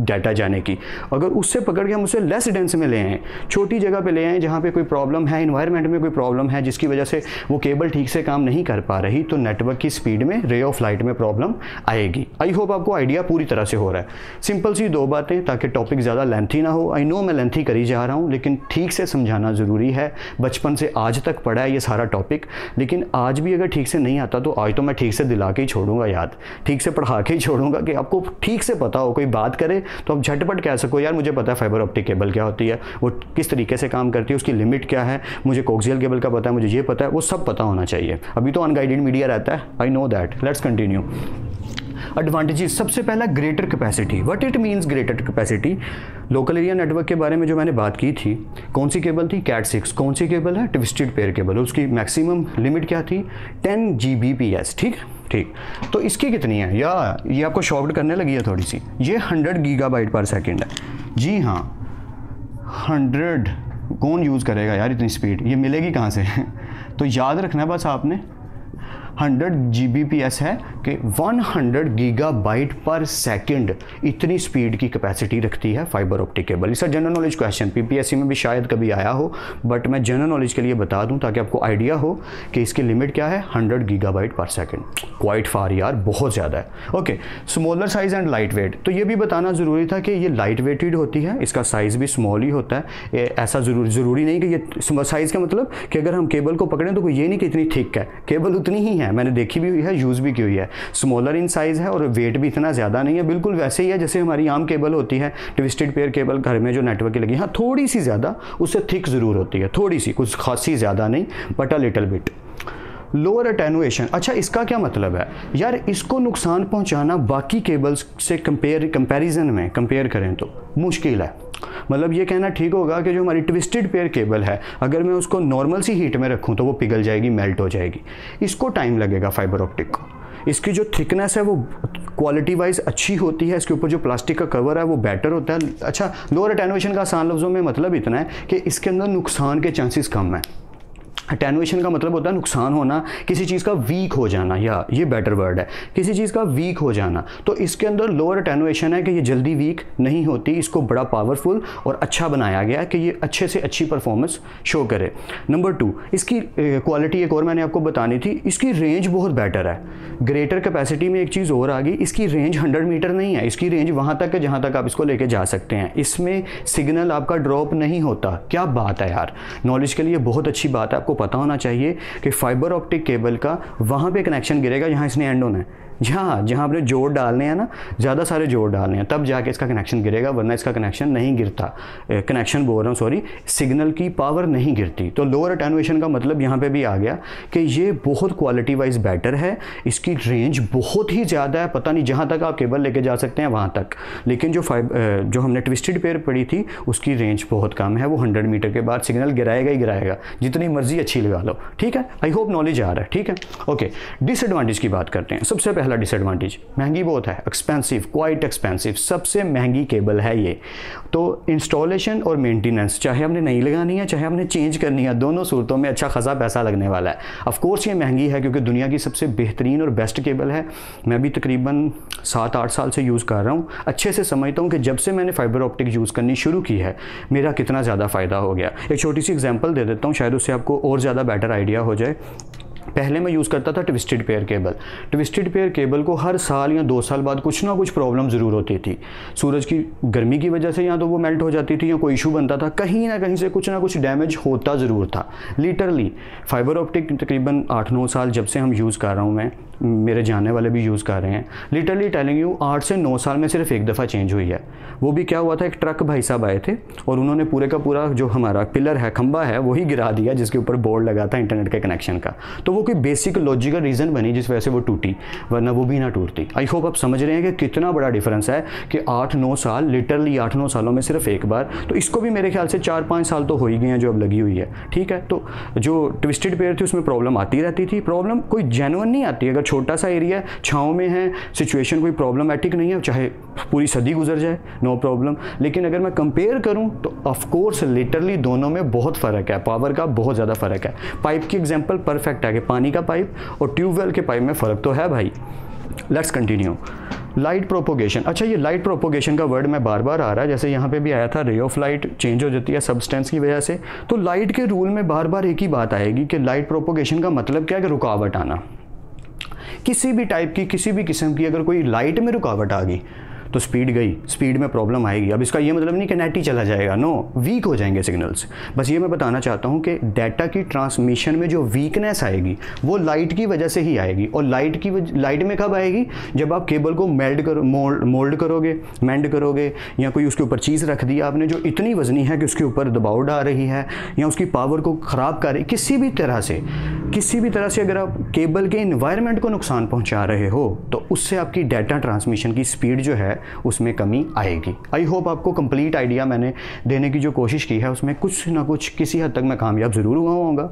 डाटा जाने की, अगर उससे पकड़ के हम उसे लेस डेंस में ले आए, छोटी जगह पे ले आए जहाँ पे कोई प्रॉब्लम है, इन्वायरमेंट में कोई प्रॉब्लम है जिसकी वजह से वो केबल ठीक से काम नहीं कर पा रही, तो नेटवर्क की स्पीड में, रे ऑफ लाइट में प्रॉब्लम आएगी। आई होप आपको आइडिया पूरी तरह से हो रहा है। सिंपल सी दो बातें ताकि टॉपिक ज़्यादा लेंथी ना हो। आई नो मैं लेंथी करी जा रहा हूँ, लेकिन ठीक से समझाना ज़रूरी है। बचपन से आज तक पढ़ा है ये सारा टॉपिक, लेकिन आज भी अगर ठीक से नहीं आता तो आज तो मैं ठीक से दिला के ही छोड़ूंगा याद, ठीक से पढ़ा के ही छोड़ूंगा कि आपको ठीक से पता हो। कोई बात करे तो आप झटपट कह सको यार मुझे पता है फाइबर ऑप्टिक केबल क्या होती है, वो किस तरीके से काम करती है, उसकी लिमिट क्या है, मुझे कोक्सियल केबल का पता है, मुझे ये पता है, वो सब पता होना चाहिए। अभी तो अनगाइडेड मीडिया रहता है, I know that. Let's continue. Advantages, सबसे पहला greater capacity. What it means greater capacity, local area network के बारे में जो मैंने बात की थी, कौन सी केबल थी? कैट 6। कौन सी केबल है? Twisted pair cable. उसकी मैक्सिमम लिमिट क्या थी? 10 Gbps। ठीक, तो इसकी कितनी है? या ये आपको शॉर्ट करने लगी है थोड़ी सी, ये 100 GB/s है। जी हाँ, 100 कौन यूज़ करेगा यार इतनी स्पीड, ये मिलेगी कहाँ से? तो याद रखना बस आपने 100 Gbps है कि 100 GB/s इतनी स्पीड की कैपेसिटी रखती है फाइबर ऑप्टिक केबल। इसका जनरल नॉलेज क्वेश्चन PPSC में भी शायद कभी आया हो, बट मैं जनरल नॉलेज के लिए बता दूं ताकि आपको आइडिया हो कि इसकी लिमिट क्या है। 100 GB/s, क्वाइट फार यार, बहुत ज़्यादा है। Okay, smaller size and light weight, तो ये भी बताना ज़रूरी था कि ये लाइट वेटेड होती है, इसका साइज़ भी स्मॉल ही होता है। ऐसा ज़रूरी नहीं कि ये साइज़ का मतलब कि अगर हम केबल को पकड़ें तो ये नहीं कि इतनी थिक है, केबल उतनी ही है, मैंने देखी भी हुई है, यूज़ भी की हुई है। स्मॉलर इन साइज़ है और वेट भी इतना ज़्यादा नहीं है, बिल्कुल वैसे ही है जैसे हमारी आम केबल होती है, ट्विस्टेड पेयर केबल घर में जो नेटवर्क की लगी है। हाँ, थोड़ी सी ज़्यादा, उससे थिक ज़रूर होती है, थोड़ी सी, कुछ खासी ज़्यादा नहीं, but a little bit. Lower attenuation, अच्छा इसका क्या मतलब है यार? इसको नुकसान पहुंचाना बाकी केबल्स से कंपैरिजन में कंपेयर करें तो मुश्किल है। मतलब ये कहना ठीक होगा कि जो हमारी ट्विस्टेड पेयर केबल है, अगर मैं उसको नॉर्मल सी हीट में रखूं तो वो पिघल जाएगी, मेल्ट हो जाएगी। इसको टाइम लगेगा फाइबर ऑप्टिक को। इसकी जो थिकनेस है वो क्वालिटी वाइज अच्छी होती है, इसके ऊपर जो प्लास्टिक का कवर है वो बेटर होता है। अच्छा, लोअर अटेनुएशन का आसान लफ्ज़ों में मतलब इतना है कि इसके अंदर नुकसान के चांसेस कम है। अटेनुएशन का मतलब होता है नुकसान होना, किसी चीज़ का वीक हो जाना, या ये बेटर वर्ड है, किसी चीज़ का वीक हो जाना। तो इसके अंदर लोअर अटेनुएशन है कि ये जल्दी वीक नहीं होती, इसको बड़ा पावरफुल और अच्छा बनाया गया है कि ये अच्छे से अच्छी परफॉर्मेंस शो करे। नंबर 2, इसकी क्वालिटी एक और मैंने आपको बतानी थी, इसकी रेंज बहुत बेटर है। ग्रेटर कैपेसिटी में एक चीज़ और आ गई, इसकी रेंज 100 मीटर नहीं है, इसकी रेंज वहाँ तक है जहाँ तक आप इसको लेके जा सकते हैं। इसमें सिग्नल आपका ड्रॉप नहीं होता। क्या बात है यार, नॉलेज के लिए बहुत अच्छी बात है। आपको पता होना चाहिए कि फाइबर ऑप्टिक केबल का वहाँ पे कनेक्शन गिरेगा जहाँ इसने एंड होना है, जहाँ आपने जोड़ डालने हैं ना, ज़्यादा सारे जोड़ डालने हैं, तब जाके इसका कनेक्शन गिरेगा, वरना इसका कनेक्शन नहीं गिरता। कनेक्शन बोल रहा हूँ, सॉरी, सिग्नल की पावर नहीं गिरती। तो लोअर अटेनुएशन का मतलब यहाँ पे भी आ गया कि ये बहुत क्वालिटी वाइज बेटर है, इसकी रेंज बहुत ही ज़्यादा है, पता नहीं जहाँ तक आप केबल लेके जा सकते हैं वहाँ तक। लेकिन जो हमने ट्विस्टेड पेयर पड़ी थी उसकी रेंज बहुत कम है, वो 100 मीटर के बाद सिग्नल गिराएगा ही गिराएगा, जितनी मर्जी अच्छी लगा लो। ठीक है, आई होप नॉलेज आ रहा है। ठीक है, ओके, डिसएडवांटेज की बात करते हैं। सबसे पहला डिसएडवांटेज, महंगी बहुत है, एक्सपेंसिव, क्वाइट एक्सपेंसिव, सबसे महंगी केबल है ये। तो इंस्टॉलेशन और मेंटेनेंस, चाहे आपने नई लगानी है चाहे आपने चेंज करनी है, दोनों सूरतों में अच्छा खासा पैसा लगने वाला है। ऑफ कोर्स ये महंगी है क्योंकि दुनिया की सबसे बेहतरीन और बेस्ट केबल है। मैं भी तकरीबन 7-8 साल से यूज़ कर रहा हूँ, अच्छे से समझता हूँ कि जब से मैंने फाइबर ऑप्टिक यूज़ करनी शुरू की है मेरा कितना ज़्यादा फ़ायदा हो गया। एक छोटी सी एग्जांपल दे देता हूँ, शायद उससे आपको और ज़्यादा बेटर आइडिया हो जाए। पहले मैं यूज़ करता था twisted pair cable. Twisted pair cable को हर साल या 2 साल बाद कुछ ना कुछ प्रॉब्लम ज़रूर होती थी। सूरज की गर्मी की वजह से या तो वो मेल्ट हो जाती थी या कोई इशू बनता था, कहीं ना कहीं से कुछ ना कुछ डैमेज होता ज़रूर था। लिटरली फाइबर ऑप्टिक तकरीबन 8-9 साल जब से हम यूज़ कर रहा हूँ मैं, मेरे जानने वाले भी यूज़ कर रहे हैं, लिटरली टेलिंग यू 8 से 9 साल में सिर्फ एक दफ़ा चेंज हुई है। वो भी क्या हुआ था, एक ट्रक भाई साहब आए थे और उन्होंने पूरे का पूरा जो हमारा पिलर है, खंबा है, वही गिरा दिया जिसके ऊपर बोर्ड लगा था इंटरनेट के कनेक्शन का। तो वो कोई बेसिक लॉजिकल रीज़न बनी जिस वजह से वो टूटी, वरना वो भी ना टूटती। आई होप आप समझ रहे हैं कि कितना बड़ा डिफरेंस है कि 8-9 साल, लिटरली 8-9 सालों में सिर्फ एक बार। तो इसको भी मेरे ख्याल से 4-5 साल तो हो ही गए हैं जो अब लगी हुई है। ठीक है, तो जो ट्विस्टेड पेयर थी उसमें प्रॉब्लम आती रहती थी। प्रॉब्लम कोई जेन्युइन नहीं आती, अगर छोटा सा एरिया छाँव में है, सिचुएशन कोई प्रॉब्लमेटिक नहीं है, चाहे पूरी सदी गुजर जाए, नो प्रॉब्लम। लेकिन अगर मैं कंपेयर करूं तो ऑफ कोर्स लिटरली दोनों में बहुत फ़र्क है, पावर का बहुत ज़्यादा फ़र्क है। पाइप की एग्जांपल परफेक्ट है कि पानी का पाइप और ट्यूबवेल के पाइप में फ़र्क तो है भाई। Let's continue. लाइट प्रोपोगेशन, अच्छा ये लाइट प्रोपोगेशन का वर्ड मैं बार बार आ रहा है, जैसे यहाँ पे भी आया था, रे ऑफ लाइट चेंज हो जाती है सब्सटेंस की वजह से। तो लाइट के रूल में बार बार एक ही बात आएगी कि लाइट प्रोपोगेशन का मतलब क्या है कि रुकावट आना। किसी भी टाइप की, किसी भी किस्म की अगर कोई लाइट में रुकावट आ गई तो स्पीड गई, स्पीड में प्रॉब्लम आएगी। अब इसका ये मतलब नहीं कि नेट ही चला जाएगा, नो, वीक हो जाएंगे सिग्नल्स। बस ये मैं बताना चाहता हूँ कि डाटा की ट्रांसमिशन में जो वीकनेस आएगी वो लाइट की वजह से ही आएगी। और लाइट में कब आएगी, जब आप केबल को मोल्ड करोगे, मेंड करोगे, या कोई उसके ऊपर चीज़ रख दी आपने जो इतनी वजनी है कि उसके ऊपर दबाव डाल रही है या उसकी पावर को ख़राब कर रही, किसी भी तरह से किसी भी तरह से अगर आप केबल के इन्वायरमेंट को नुकसान पहुंचा रहे हो तो उससे आपकी डाटा ट्रांसमिशन की स्पीड जो है उसमें कमी आएगी। आई होप आपको कंप्लीट आइडिया मैंने देने की जो कोशिश की है उसमें कुछ ना कुछ किसी हद तक मैं कामयाब ज़रूर हुआ होऊंगा।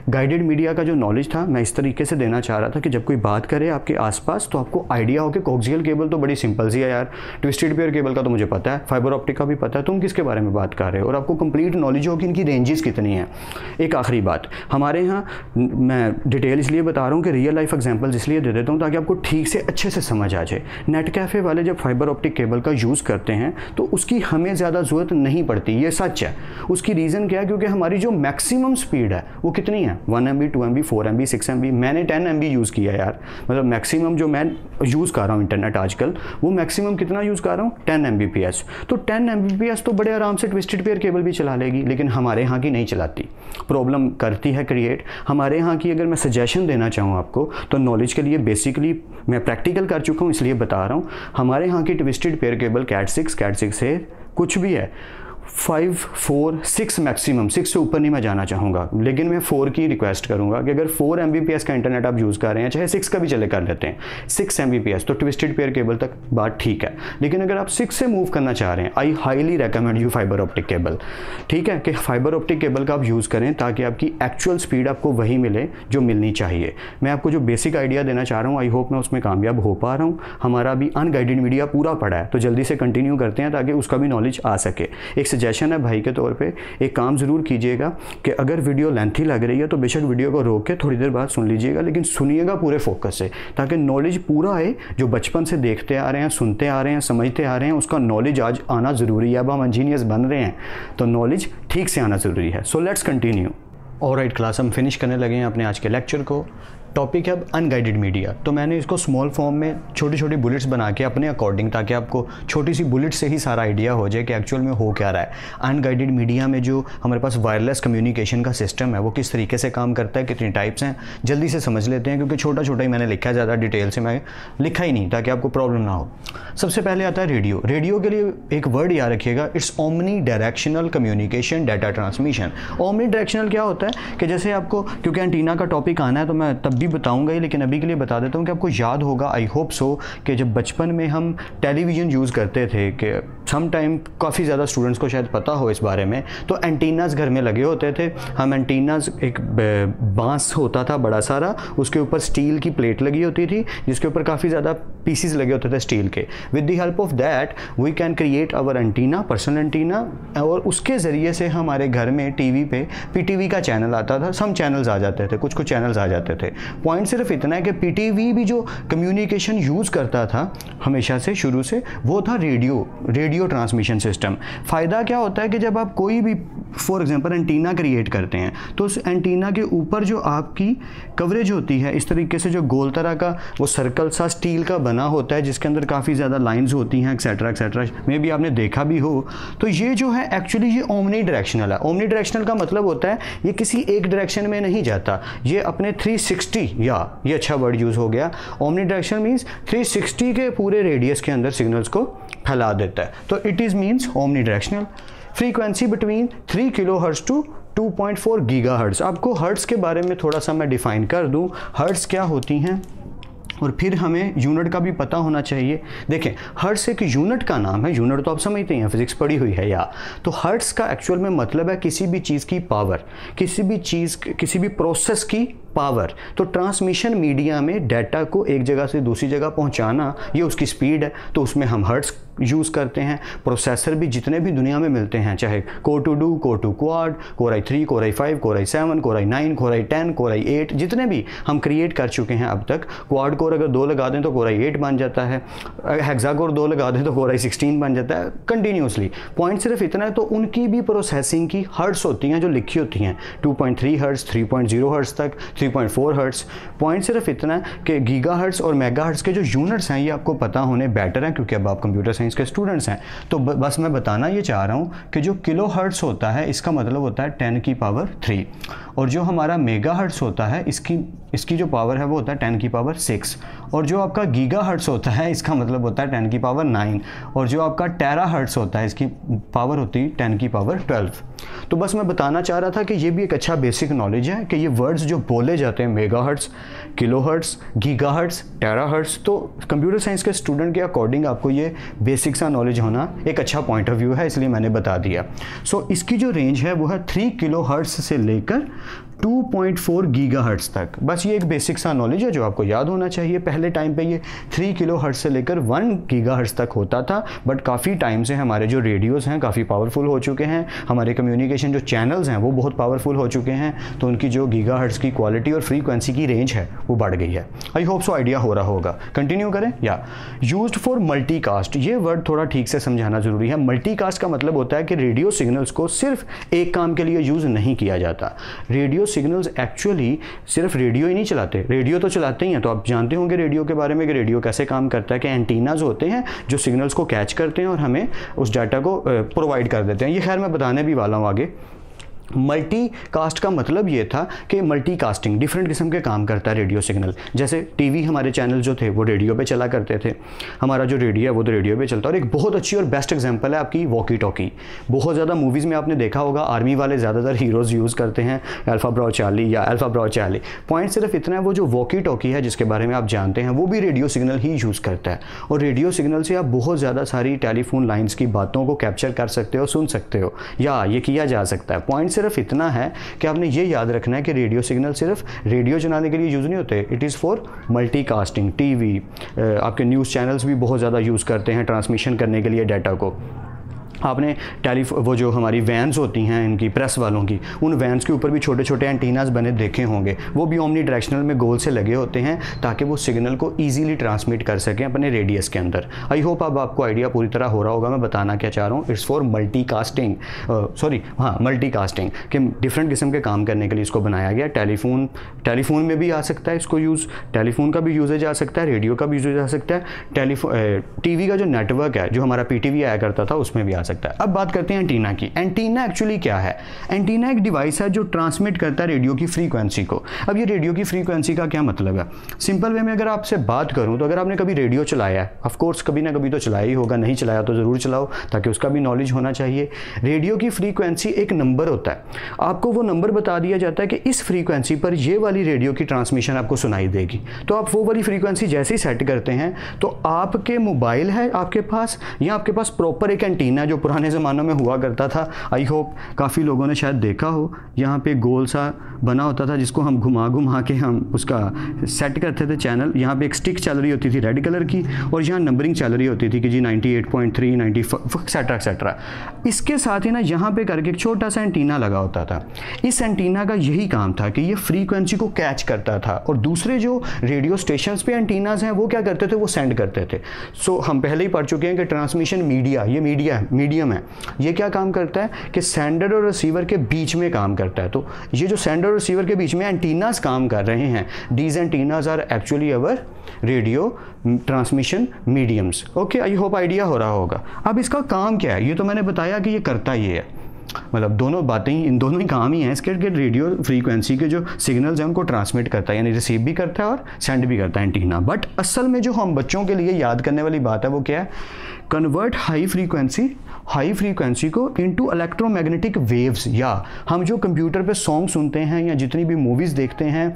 गाइडेड मीडिया का जो नॉलेज था मैं इस तरीके से देना चाह रहा था कि जब कोई बात करे आपके आसपास तो आपको आइडिया हो कि कोक्सियल केबल तो बड़ी सिंपल सी है यार, ट्विस्टेड पेयर केबल का तो मुझे पता है, फाइबर ऑप्टिक का भी पता है, तुम किसके बारे में बात कर रहे हो, और आपको कंप्लीट नॉलेज हो कि इनकी रेंजेस कितनी हैं। एक आखिरी बात, हमारे यहाँ मैं डिटेल इसलिए बता रहा हूँ कि रियल लाइफ एग्जाम्पल्स इसलिए दे देता हूँ ताकि आपको ठीक से अच्छे से समझ आ जाए। नेट कैफ़े वाले जब फाइबर ऑप्टिक केबल का यूज़ करते हैं तो उसकी हमें ज़्यादा ज़रूरत नहीं पड़ती, ये सच है। उसकी रीज़न क्या है, क्योंकि हमारी जो मैक्सिमम स्पीड है वो कितनी है, 1 MB 2 MB 4 MB 6 MB, मैंने 10 MB यूज़ किया यार, मतलब मैक्सिमम जो मैं यूज़ कर रहा हूँ इंटरनेट आजकल वो मैक्सिमम कितना यूज़ कर रहा हूँ 10 Mbps। तो 10 Mbps तो बड़े आराम से ट्विस्टेड पेयर केबल भी चला लेगी, लेकिन हमारे यहाँ की नहीं चलाती, प्रॉब्लम करती है क्रिएट। हमारे यहाँ की अगर मैं सजेशन देना चाहूँ आपको तो नॉलेज के लिए बेसिकली मैं प्रैक्टिकल कर चुका हूँ इसलिए बता रहा हूँ। हमारे यहाँ की ट्विस्टेड पेयर केबल कैट 6 से कुछ भी है 5 4 6 मैक्सिमम, 6 से ऊपर नहीं मैं जाना चाहूँगा, लेकिन मैं 4 की रिक्वेस्ट करूँगा कि अगर 4 Mbps का इंटरनेट आप यूज़ कर रहे हैं, चाहे 6 का भी चले कर लेते हैं, 6 Mbps तो ट्विस्टेड पेयर केबल तक बात ठीक है। लेकिन अगर आप 6 से मूव करना चाह रहे हैं, I highly recommend you fibre optic cable, ठीक है, कि फाइबर ऑप्टिक केबल का आप यूज़ करें ताकि आपकी एक्चुअल स्पीड आपको वही मिले जो मिलनी चाहिए। मैं आपको जो बेसिक आइडिया देना चाह रहा हूँ, आई होप मैं उसमें कामयाब हो पा रहा हूँ। हमारा अभी अनगाइडेड मीडिया पूरा पड़ा है तो जल्दी से कंटिन्यू करते हैं ताकि उसका भी नॉलेज आ सके। एक सजेशन है भाई के तौर पे, एक काम ज़रूर कीजिएगा कि अगर वीडियो लेंथी लग रही है तो बेशक वीडियो को रोक के थोड़ी देर बाद सुन लीजिएगा, लेकिन सुनिएगा पूरे फोकस से ताकि नॉलेज पूरा आए। जो बचपन से देखते आ रहे हैं, सुनते आ रहे हैं, समझते आ रहे हैं, उसका नॉलेज आज आना ज़रूरी है। अब हम इंजीनियर्स बन रहे हैं तो नॉलेज ठीक से आना ज़रूरी है। So let's continue. Alright class, हम फिनिश करने लगे हैं अपने आज के लेक्चर को। टॉपिक है अब अनगाइडेड मीडिया। तो मैंने इसको स्मॉल फॉर्म में छोटी छोटी बुलेट्स बना के अपने अकॉर्डिंग, ताकि आपको छोटी सी बुलेट से ही सारा आइडिया हो जाए कि एक्चुअल में हो क्या रहा है। अनगाइडेड मीडिया में जो हमारे पास वायरलेस कम्युनिकेशन का सिस्टम है वो किस तरीके से काम करता है, कितनी टाइप्स हैं, जल्दी से समझ लेते हैं, क्योंकि छोटा छोटा ही मैंने लिखा है, ज़्यादा डिटेल से मैं लिखा ही नहीं ताकि आपको प्रॉब्लम ना हो। सबसे पहले आता है रेडियो। रेडियो के लिए एक वर्ड याद रखिएगा, it's omni directional communication data transmission. Omni directional क्या होता है कि जैसे आपको, क्योंकि एंटीना का टॉपिक आना है तो मैं तब भी बताऊंगा ही, लेकिन अभी के लिए बता देता हूँ कि आपको याद होगा, आई होप सो, कि जब बचपन में हम टेलीविज़न यूज़ करते थे, कि सम टाइम काफ़ी ज़्यादा स्टूडेंट्स को शायद पता हो इस बारे में, तो एंटीनास घर में लगे होते थे। हम एंटीनास, एक बांस होता था बड़ा सारा, उसके ऊपर स्टील की प्लेट लगी होती थी जिसके ऊपर काफ़ी ज़्यादा पीसीज लगे होते थे स्टील के। With the help of that we can create our antenna, personal antenna, और उसके ज़रिए से हमारे घर में टीवी पे पीटीवी का चैनल आता था। सम चैनल्स आ जाते थे, कुछ चैनल्स आ जाते थे। पॉइंट सिर्फ इतना है कि पीटीवी भी जो कम्युनिकेशन यूज़ करता था हमेशा से, शुरू से, वो था रेडियो ट्रांसमिशन सिस्टम। फ़ायदा क्या होता है कि जब आप कोई भी फॉर एग्जांपल एंटीना क्रिएट करते हैं तो उस एंटीना के ऊपर जो आपकी कवरेज होती है, इस तरीके से जो गोल तरह का वो सर्कल सा स्टील का बना होता है जिसके अंदर काफ़ी ज़्यादा लाइंस होती हैं, एक्सेट्रा एक्सेट्रा, मे भी आपने देखा भी हो। तो ये जो है एक्चुअली ये ओमनी डायरेक्शनल है। ओमनी डायरेक्शनल का मतलब होता है ये किसी एक डायरेक्शन में नहीं जाता, ये अपने 360, या ये अच्छा वर्ड यूज़ हो गया, ओमनी डायरेक्शनल मीन्स 360 के पूरे रेडियस के अंदर सिग्नल्स को फैला देता है। तो it is means omni directional. Frequency between 3 kHz to 2.4 GHz। आपको हर्ट्स के बारे में थोड़ा सा मैं डिफ़ाइन कर दूं, हर्ट्स क्या होती हैं, और फिर हमें यूनिट का भी पता होना चाहिए। देखें, हर्ट्स एक यूनिट का नाम है, यूनिट तो आप समझते हैं, फिजिक्स पढ़ी हुई है या। तो हर्ट्स का एक्चुअल में मतलब है किसी भी चीज़ की पावर, किसी भी प्रोसेस की पावर। तो ट्रांसमिशन मीडिया में डाटा को एक जगह से दूसरी जगह पहुंचाना, ये उसकी स्पीड है, तो उसमें हम हर्ट्स यूज़ करते हैं। प्रोसेसर भी जितने भी दुनिया में मिलते हैं, चाहे core 2 core 2 quad, core i3, core i5, core i7, core i9, core i10, core i8, जितने भी हम क्रिएट कर चुके हैं अब तक। क्वाड कोर अगर 2 लगा दें तो कोर i8 बन जाता है, हेक्सा कोर 2 लगा दें तो कोर i16 बन जाता है कंटिन्यूसली। पॉइंट सिर्फ इतना है, तो उनकी भी प्रोसेसिंग की हर्ट्स होती हैं जो लिखी होती हैं, 2.3 हर्ट्स, 3.0 हर्ट्स तक, 3.4 हर्ट्स। पॉइंट सिर्फ इतना है कि गीगा हर्ट्स और मेगा हर्ट्स के जो यूनिट्स हैं ये आपको पता होने बेटर हैं, क्योंकि अब आप कंप्यूटर साइंस के स्टूडेंट्स हैं। तो बस मैं बताना ये चाह रहा हूँ कि जो किलो हर्ट्स होता है इसका मतलब होता है 10 की पावर 3, और जो हमारा मेगा हर्ट्स होता है इसकी जो पावर है वो होता है 10 की पावर 6, और जो आपका गीगा हर्ट्स होता है इसका मतलब होता है 10 की पावर 9, और जो आपका टेरा हर्ट्स होता है इसकी पावर होती है 10 की पावर 12। तो बस मैं बताना चाह रहा था कि ये भी एक अच्छा बेसिक नॉलेज है कि ये वर्ड्स जो बोले जाते हैं मेगाहर्ट्ज़, किलोहर्ट्ज़, गीगाहर्ट्ज़, टेराहर्ट्ज़, तो कंप्यूटर साइंस के स्टूडेंट के अकॉर्डिंग आपको ये बेसिक सा नॉलेज होना एक अच्छा पॉइंट ऑफ व्यू है, इसलिए मैंने बता दिया। सो इसकी जो रेंज है वो है 3 किलोहर्ट्ज़ से लेकर 2.4 गीगाहर्ट्ज़ तक। बस ये एक बेसिक सा नॉलेज है जो आपको याद होना चाहिए। पहले टाइम पे ये 3 किलोहर्ट्ज़ से लेकर 1 गीगाहर्ट्ज़ तक होता था, बट काफ़ी टाइम से हमारे जो रेडियोज़ हैं काफ़ी पावरफुल हो चुके हैं, हमारे कम्युनिकेशन जो चैनल्स हैं वो बहुत पावरफुल हो चुके हैं, तो उनकी जो गीगाहर्ट्ज़ की क्वालिटी और फ्रीक्वेंसी की रेंज है वो बढ़ गई है। आई होप सो आइडिया हो रहा होगा। कंटिन्यू करें। या यूज्ड फॉर मल्टीकास्ट, ये वर्ड थोड़ा ठीक से समझाना ज़रूरी है। मल्टीकास्ट का मतलब होता है कि रेडियो सिग्नल्स को सिर्फ एक काम के लिए यूज़ नहीं किया जाता। रेडियो सिग्नल्स एक्चुअली सिर्फ रेडियो ही नहीं चलाते, रेडियो तो चलाते ही हैं, तो आप जानते होंगे रेडियो के बारे में कि रेडियो कैसे काम करता है, कि एंटीनाज होते हैं जो सिग्नल्स को कैच करते हैं और हमें उस डाटा को प्रोवाइड कर देते हैं। ये खैर मैं बताने भी वाला हूँ आगे। मल्टी कास्ट का मतलब ये था कि मल्टी कास्टिंग डिफरेंट किस्म के काम करता है रेडियो सिग्नल। जैसे टीवी हमारे चैनल जो थे वो रेडियो पे चला करते थे, हमारा जो रेडियो है वो तो रेडियो पे चलता है। और एक बहुत अच्छी और बेस्ट एग्जांपल है आपकी वॉकी टॉकी। बहुत ज़्यादा मूवीज़ में आपने देखा होगा आर्मी वाले ज़्यादातर हीरोज़ यूज़ करते हैं अल्फा ब्रावो चार्ली या अल्फा ब्रावो चार्ली। पॉइंट सिर्फ इतना है, वो जो वॉकी टॉकी है जिसके बारे में आप जानते हैं वो भी रेडियो सिग्नल ही यूज़ करता है, और रेडियो सिग्नल से आप बहुत ज़्यादा सारी टेलीफोन लाइन्स की बातों को कैप्चर कर सकते हो, सुन सकते हो, या ये किया जा सकता है। पॉइंट सिर्फ इतना है कि आपने ये याद रखना है कि रेडियो सिग्नल सिर्फ रेडियो चलाने के लिए यूज़ नहीं होते, it is for multicasting. TV, आपके न्यूज़ चैनल्स भी बहुत ज़्यादा यूज़ करते हैं ट्रांसमिशन करने के लिए डाटा को। आपने वो जो हमारी वैन्स होती हैं इनकी प्रेस वालों की, उन वैन्स के ऊपर भी छोटे छोटे एंटीनास बने देखे होंगे, वो भी ओमनी डायरेक्शनल में गोल से लगे होते हैं ताकि वो सिग्नल को इजीली ट्रांसमिट कर सकें अपने रेडियस के अंदर। आई होप अब आपको आइडिया पूरी तरह हो रहा होगा मैं बताना क्या चाह रहा हूँ। इट्स फॉर मल्टीकास्टिंग, मल्टीकास्टिंग के डिफरेंट किस्म के काम करने के लिए इसको बनाया गया। टेलीफोन में भी आ सकता है इसको यूज़, टेलीफोन का भी यूजेज आ सकता है, रेडियो का भी यूजेज आ सकता है, टीवी का जो नेटवर्क है जो हमारा पीटीवी आया करता था उसमें भी आ सकता है। अब बात करते हैं एंटीना की। एंटीना एक्चुअली क्या है? एंटीना एक डिवाइस है जो ट्रांसमिट करता है रेडियो की फ्रीक्वेंसी को। अब ये रेडियो की फ्रीक्वेंसी का क्या मतलब है? सिंपल वे में अगर आपसे बात करूं तो अगर आपने कभी रेडियो चलाया है, ऑफ कोर्स कभी ना कभी तो चलाया ही होगा, नहीं चलाया तो ज़रूर चलाओ ताकि उसका भी नॉलेज होना चाहिए। रेडियो की फ्रीक्वेंसी एक नंबर होता है, आपको वो नंबर बता दिया जाता है कि इस फ्रीक्वेंसी पर ये वाली रेडियो की ट्रांसमिशन आपको सुनाई देगी। तो आप वो वाली फ्रीक्वेंसी जैसे ही सेट करते हैं तो आपके मोबाइल है आपके पास, या आपके पास प्रॉपर एक एंटीना जो पुराने ज़मानों में हुआ करता था, आई होप काफ़ी लोगों ने शायद देखा हो, यहाँ पे गोल सा बना होता था जिसको हम घुमा के हम उसका सेट करते थे चैनल। यहाँ पे एक स्टिक चल रही होती थी रेड कलर की और यहाँ नंबरिंग चल रही होती थी कि जी 98.3, 94 एक्सेट्रा। इसके साथ ही ना यहाँ पे करके एक छोटा सा एंटीना लगा होता था। इस एंटीना का यही काम था कि ये फ्रीक्वेंसी को कैच करता था और दूसरे जो रेडियो स्टेशंस पे एंटीनाज हैं वो क्या करते थे, वो सेंड करते थे। सो हम पहले ही पढ़ चुके हैं कि ट्रांसमिशन मीडिया, ये मीडियम है, ये क्या काम करता है कि सेंडर और रिसीवर के बीच में काम करता है। तो ये जो सेंडर और रिसीवर के बीच में एंटीनास काम कर रहे हैं, these antennas are actually our radio transmission mediums. Okay, I hope idea हो रहा होगा। अब इसका काम क्या है, ये तो मैंने बताया कि ये करता ये है, मतलब दोनों बातें ही, इन दोनों ही काम ही हैं इसके कि रेडियो फ्रीक्वेंसी के जो सिग्नल्स हैं उनको ट्रांसमिट करता है, यानी रिसीव भी करता है और सेंड भी करता है एंटीना। बट असल में जो हम बच्चों के लिए याद करने वाली बात है वो क्या है, कन्वर्ट हाई फ्रीक्वेंसी को इनटू इलेक्ट्रोमैग्नेटिक वेव्स। या हम जो कंप्यूटर पे सॉन्ग सुनते हैं या जितनी भी मूवीज़ देखते हैं,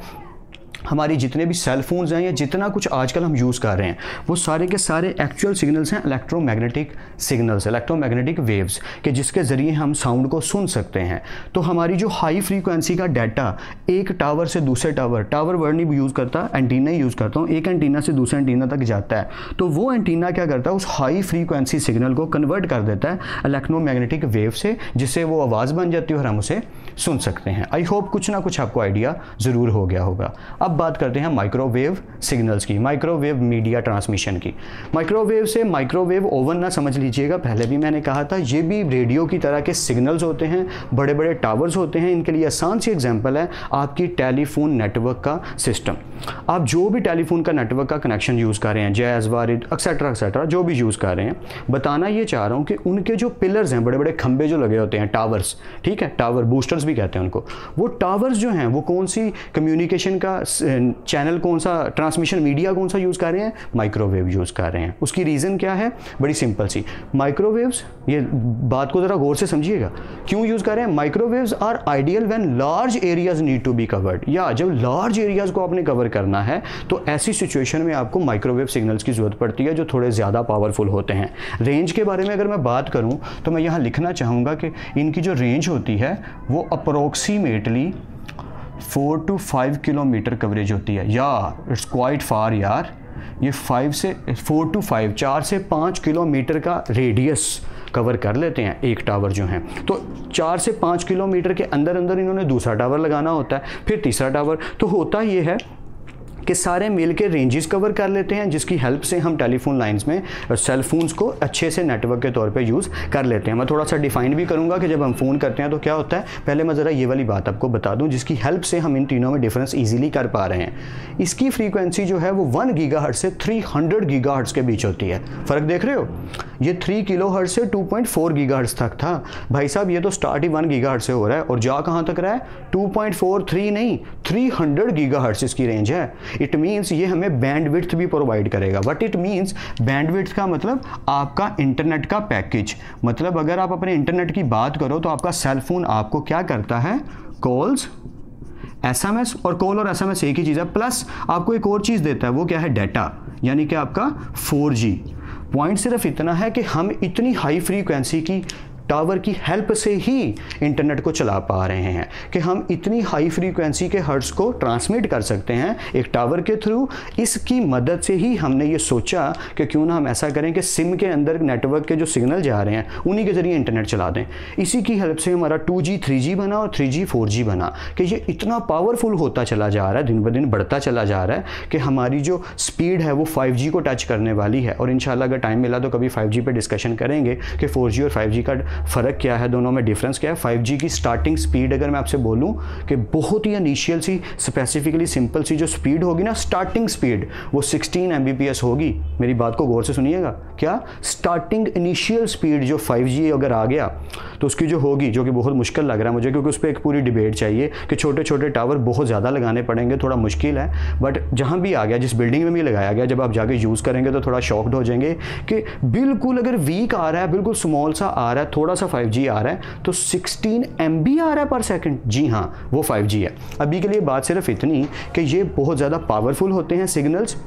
हमारी जितने भी सेल फोन्स हैं या जितना कुछ आजकल हम यूज़ कर रहे हैं, वो सारे के सारे एक्चुअल सिग्नल्स हैं इलेक्ट्रोमैग्नेटिक सिग्नल्स, इलेक्ट्रोमैग्नेटिक वेव्स के जिसके ज़रिए हम साउंड को सुन सकते हैं। तो हमारी जो हाई फ्रीक्वेंसी का डाटा एक टावर से दूसरे टावर वर्ड नहीं यूज़ करता, एंटीना ही यूज़ करता हूँ, एक एंटीना से दूसरे एंटीना तक जाता है। तो वो एंटीना क्या करता है, उस हाई फ्रीक्वेंसी सिग्नल को कन्वर्ट कर देता है इलेक्ट्रोमैग्नेटिक वेव से, जिससे वो आवाज़ बन जाती है और हम उसे सुन सकते हैं। आई होप कुछ ना कुछ आपको आइडिया ज़रूर हो गया होगा। अब बात करते हैं माइक्रोवेव सिग्नल्स की, माइक्रोवेव मीडिया ट्रांसमिशन की। माइक्रोवेव से माइक्रोवेव ओवन ना समझ लीजिएगा, पहले भी मैंने कहा था ये भी रेडियो की तरह के सिग्नल्स होते हैं, बड़े बड़े टावर्स होते हैं। इनके लिए आसान सी एग्जांपल है आपकी टेलीफोन नेटवर्क का सिस्टम। आप जो भी टेलीफोन का नेटवर्क का कनेक्शन यूज़ कर रहे हैं, जैज़, वारिद, एक्सेट्रा जो भी यूज़ कर रहे हैं, बताना ये चाह रहा हूँ कि उनके जो पिलर्स हैं, बड़े बड़े खंबे जो लगे होते हैं, टावर्स, ठीक है, टावर बूस्टर्स भी कहते हैं उनको, वो टावर्स जो हैं वो कौन सी कम्युनिकेशन का चैनल कौन सा, ट्रांसमिशन मीडिया कौन सा यूज़ कर रहे हैं, माइक्रोवेव यूज़ कर रहे हैं। उसकी रीज़न क्या है, बड़ी सिंपल सी, माइक्रोवेव्स, ये बात को ज़रा गौर से समझिएगा, क्यों यूज़ कर रहे हैं। Microwaves are ideal when large areas need to be covered, या जब लार्ज एरियाज को आपने कवर करना है तो ऐसी सिचुएशन में आपको माइक्रोवेव सिग्नल्स की ज़रूरत पड़ती है जो थोड़े ज़्यादा पावरफुल होते हैं। रेंज के बारे में अगर मैं बात करूँ तो मैं यहाँ लिखना चाहूँगा कि इनकी जो रेंज होती है वो अप्रोक्सीमेटली 4 to 5 किलोमीटर कवरेज होती है। यार इट्स क्वाइट फार यार, ये 4 to 5 4 से 5 किलोमीटर का रेडियस कवर कर लेते हैं एक टावर जो हैं। तो 4 से 5 किलोमीटर के अंदर अंदर इन्होंने दूसरा टावर लगाना होता है, फिर तीसरा टावर। तो होता ये है कि सारे मिल के रेंजेस कवर कर लेते हैं, जिसकी हेल्प से हम टेलीफोन लाइंस में सेल फोन्स को अच्छे से नेटवर्क के तौर पे यूज़ कर लेते हैं। मैं थोड़ा सा डिफाइन भी करूंगा कि जब हम फ़ोन करते हैं तो क्या होता है। पहले मैं ज़रा ये वाली बात आपको बता दूं जिसकी हेल्प से हम इन तीनों में डिफरेंस ईजिली कर पा रहे हैं। इसकी फ्रीक्वेंसी जो है वो 1 गीगाहर्ट्ज़ से 300 गीगाहर्ट्ज़ के बीच होती है। फ़र्क देख रहे हो, ये 3 किलोहर्ट्ज़ से 2.4 गीगाहर्ट्ज़ तक था। भाई साहब ये तो स्टार्ट ही 1 गीगाहर्ट्ज़ से हो रहा है और जा कहाँ तक रहा है, 2.43 नहीं 300 गीगाहर्ट्ज़ इसकी रेंज है। इट मीन्स ये हमें बैंडविड्थ भी प्रोवाइड करेगा। व्हाट इट मीन्स, बैंडविड्थ का मतलब आपका इंटरनेट का पैकेज। मतलब अगर आप अपने इंटरनेट की बात करो तो आपका सेल फोन आपको क्या करता है, कॉल्स, SMS, और कॉल और SMS एक ही चीज़ है, प्लस आपको एक और चीज़ देता है, वो क्या है, डाटा, यानी कि आपका 4G। पॉइंट सिर्फ इतना है कि हम इतनी हाई फ्रीक्वेंसी की टावर की हेल्प से ही इंटरनेट को चला पा रहे हैं कि हम इतनी हाई फ्रीक्वेंसी के हर्ट्ज़ को ट्रांसमिट कर सकते हैं एक टावर के थ्रू। इसकी मदद से ही हमने ये सोचा कि क्यों ना हम ऐसा करें कि सिम के अंदर नेटवर्क के जो सिग्नल जा रहे हैं उन्हीं के ज़रिए इंटरनेट चला दें। इसी की हेल्प से हमारा 2G 3G बना और 3G 4G बना कि ये इतना पावरफुल होता चला जा रहा है, दिन ब दिन बढ़ता चला जा रहा है कि हमारी जो स्पीड है वो 5G को टच करने वाली है। और इंशाल्लाह अगर टाइम मिला तो कभी 5G पे डिस्कशन करेंगे कि 4G और 5G का फ़र्क क्या है, दोनों में डिफरेंस क्या है। 5G की स्टार्टिंग स्पीड अगर मैं आपसे बोलूं कि बहुत ही इनिशियल सी स्पेसिफिकली सिंपल सी जो स्पीड होगी ना, स्टार्टिंग स्पीड वो 16 Mbps होगी। मेरी बात को गौर से सुनिएगा, क्या स्टार्टिंग इनिशियल स्पीड जो 5G अगर आ गया तो उसकी जो होगी, जो कि बहुत मुश्किल लग रहा है मुझे क्योंकि उस पर एक पूरी डिबेट चाहिए कि छोटे छोटे टावर बहुत ज़्यादा लगाने पड़ेंगे, थोड़ा मुश्किल है। बट जहाँ भी आ गया, जिस बिल्डिंग में भी लगाया गया, जब आप जाके यूज़ करेंगे तो थोड़ा शॉक्ड हो जाएंगे कि बिल्कुल अगर वीक आ रहा है, बिल्कुल स्मॉल सा आ रहा है, थोड़ा सा 5G आ रहा है तो 16 MB आ रहा है पर सेकंड। जी हाँ, वो 5G है। अभी के लिए बात सिर्फ इतनी कि ये बहुत ज़्यादा पावरफुल होते हैं सिग्नल्स,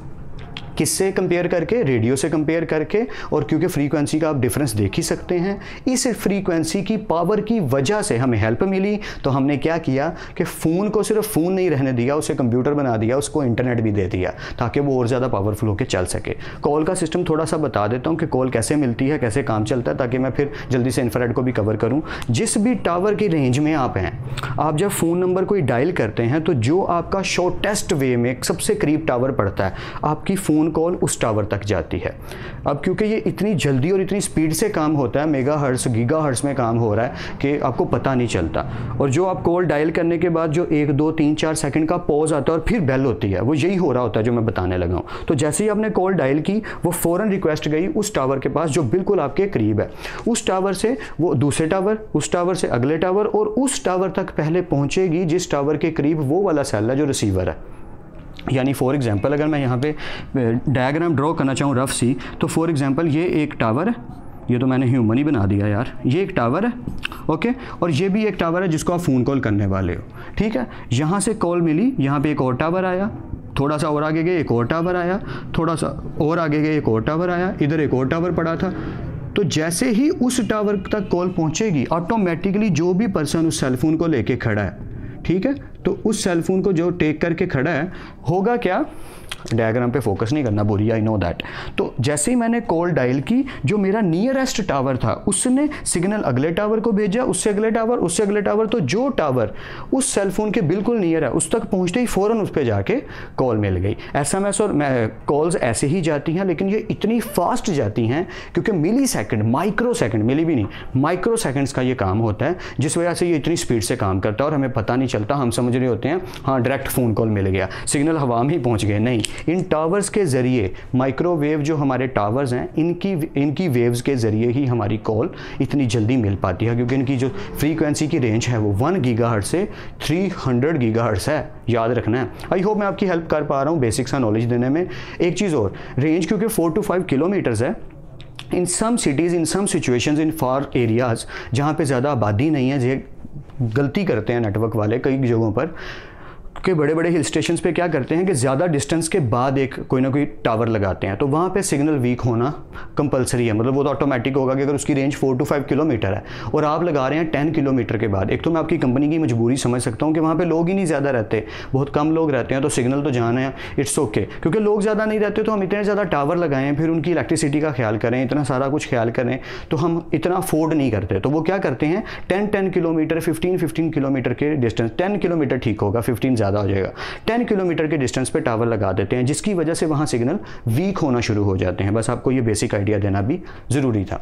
किससे कंपेयर करके, रेडियो से कंपेयर करके। और क्योंकि फ्रीक्वेंसी का आप डिफरेंस देख ही सकते हैं, इस फ्रीक्वेंसी की पावर की वजह से हमें हेल्प मिली। तो हमने क्या किया कि फ़ोन को सिर्फ फ़ोन नहीं रहने दिया, उसे कंप्यूटर बना दिया, उसको इंटरनेट भी दे दिया ताकि वो और ज़्यादा पावरफुल होकर चल सके। कॉल का सिस्टम थोड़ा सा बता देता हूँ कि कॉल कैसे मिलती है, कैसे काम चलता है, ताकि मैं फिर जल्दी से इंफ्रारेड को भी कवर करूँ। जिस भी टावर की रेंज में आप हैं, आप जब फ़ोन नंबर कोई डायल करते हैं तो जो आपका शॉर्टेस्ट वे में सबसे करीब टावर पड़ता है, आपकी फ़ोन कॉल उस टावर तक जाती है। अब क्योंकि ये इतनी जल्दी और इतनी स्पीड से काम होता है, मेगाहर्ट्ज़ गीगाहर्ट्ज़ में काम हो रहा है कि आपको पता नहीं चलता। और जो आप कॉल डायल करने के बाद जो 1 2 3 4 सेकंड का पॉज आता है और फिर बेल होती है, वो यही हो रहा होता है जो मैं बताने लगा हूँ। तो जैसे ही आपने कॉल डायल की, वो फ़ौरन रिक्वेस्ट गई उस टावर के पास जो बिल्कुल आपके करीब है। उस टावर से वो दूसरे टावर, उस टावर से अगले टावर, और उस टावर तक पहले पहुँचेगी जिस टावर के करीब वो वाला सेल है जो रिसीवर है। यानी फॉर एग्जांपल अगर मैं यहाँ पे डायग्राम ड्रॉ करना चाहूँ रफ सी, तो फॉर एग्जांपल ये एक टावर है, ये तो मैंने ह्यूमन ही बना दिया यार, ये एक टावर है, ओके, और ये भी एक टावर है जिसको आप फ़ोन कॉल करने वाले हो, ठीक है। यहाँ से कॉल मिली, यहाँ पे एक और टावर आया, थोड़ा सा और आगे गए एक और टावर आया, थोड़ा सा और आगे गए एक और टावर आया, इधर एक और टावर पड़ा था। तो जैसे ही उस टावर तक कॉल पहुँचेगी, ऑटोमेटिकली जो भी पर्सन उस सेलफोन को लेके खड़ा है, ठीक है, तो उस सेलफोन को जो टेक करके खड़ा है, होगा क्या, डायग्राम पे फोकस नहीं करना बुरी, आई नो दैट। तो जैसे ही मैंने कॉल डायल की, जो मेरा नियरेस्ट टावर था उसने सिग्नल अगले टावर को भेजा, उससे अगले टावर, उससे अगले टावर। तो जो टावर उस सेलफोन के बिल्कुल नियर है उस तक पहुंचते ही फ़ौरन उस पर जाके कॉल मिल गई। SMS और कॉल्स ऐसे ही जाती हैं, लेकिन ये इतनी फास्ट जाती हैं क्योंकि मिली सेकेंड, माइक्रो सेकेंड, मिली भी नहीं, माइक्रो सेकेंड्स का ये काम होता है, जिस वजह से ये इतनी स्पीड से काम करता है और हमें पता नहीं चलता। हम समझ समझ रहे होते हैं हाँ डायरेक्ट फ़ोन कॉल मिल गया, सिग्नल हवा में ही पहुँच गए, नहीं, इन टावर्स के ज़रिए, माइक्रोवेव जो हमारे टावर्स हैं इनकी वेव्स के ज़रिए ही हमारी कॉल इतनी जल्दी मिल पाती है, क्योंकि इनकी जो फ्रीक्वेंसी की रेंज है वो 1 गीगाहर्ट्ज़ से 300 गीगाहर्ट्ज़ है, याद रखना है। आई होप मैं आपकी हेल्प कर पा रहा हूँ बेसिक सा नॉलेज देने में। एक चीज़ और, रेंज क्योंकि 4 to 5 किलोमीटर्स है, इन सम सिटीज़, इन सम सिचुएशंस, इन फार एरियाज़ जहाँ पे ज़्यादा आबादी नहीं है, ये गलती करते हैं नेटवर्क वाले कई जगहों पर कि बड़े बड़े हिल स्टेशंस पे क्या करते हैं कि ज़्यादा डिस्टेंस के बाद एक कोई ना कोई टावर लगाते हैं, तो वहाँ पे सिग्नल वीक होना कंपलसरी है, मतलब वो तो ऑटोमेटिक होगा कि अगर उसकी रेंज 4 to 5 किलोमीटर है और आप लगा रहे हैं 10 किलोमीटर के बाद। एक तो मैं आपकी कंपनी की मजबूरी समझ सकता हूँ कि वहाँ पे लोग ही नहीं ज़्यादा रहते, बहुत कम लोग रहते हैं, तो सिग्नल तो जाना है, इट्स ओके, क्योंकि लोग ज़्यादा नहीं रहते तो हम इतने ज़्यादा टावर लगाएं, फिर उनकी इलेक्ट्रिसिटी का ख्याल करें, इतना सारा कुछ ख्याल करें, तो हम इतना अफोर्ड नहीं करते। तो वो क्या करते हैं 10 किलोमीटर, 15 किलोमीटर के डिस्टेंस, 10 किलोमीटर ठीक होगा, 15 ज़्यादा हो जाएगा, 10 किलोमीटर के डिस्टेंस पे टावर लगा देते हैं, जिसकी वजह से वहाँ सिग्नल वीक होना शुरू हो जाते हैं। बस आपको ये बेसिक आइडिया देना भी ज़रूरी था।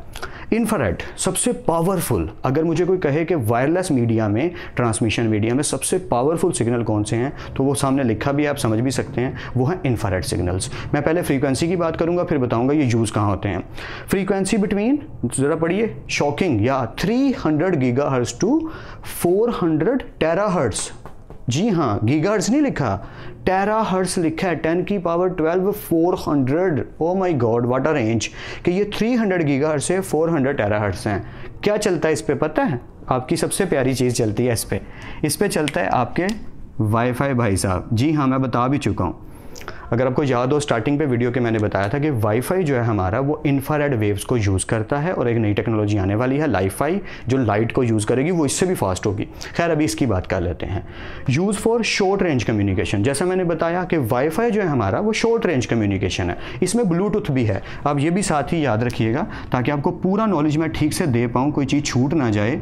इंफ्रारेड सबसे पावरफुल, अगर मुझे कोई कहे कि वायरलेस मीडिया में, ट्रांसमिशन मीडिया में सबसे पावरफुल सिग्नल कौन से हैं, तो वो सामने लिखा भी है, आप समझ भी सकते हैं, वो है इंफ्रारेड सिग्नल्स। मैं पहले फ्रीक्वेंसी की बात करूंगा, फिर बताऊंगा ये यूज़ कहाँ होते हैं। फ्रीक्वेंसी बिटवीन, ज़रा पढ़िए, शॉकिंग, या 300 गीगाहर्ट्ज़ टू 400 टेराहर्ट्ज़। जी हाँ, गीगाहर्ट्ज़ नहीं लिखा, टेराहर्ट्ज़ लिखा है, 10 की power 12 400। Oh my God, what a range, कि ये 300 गीगाहर्ट्ज़ से 400 टेराहर्ट्ज़ हैं। क्या चलता है इस पे पता है? आपकी सबसे प्यारी चीज़ चलती है इस पे चलता है आपके वाईफाई भाई साहब। जी हाँ, मैं बता भी चुका हूँ। अगर आपको याद हो स्टार्टिंग पे वीडियो के मैंने बताया था कि वाईफाई जो है हमारा वो इंफ्रारेड वेव्स को यूज़ करता है, और एक नई टेक्नोलॉजी आने वाली है लाइफाई, जो लाइट को यूज़ करेगी, वो इससे भी फास्ट होगी। खैर अभी इसकी बात कर लेते हैं। Use for short range communication, जैसा मैंने बताया कि वाईफाई जो है हमारा वो शॉर्ट रेंज कम्युनिकेशन है, इसमें ब्लूटूथ भी है। आप ये भी साथ ही याद रखिएगा ताकि आपको पूरा नॉलेज मैं ठीक से दे पाऊँ, कोई चीज़ छूट ना जाए।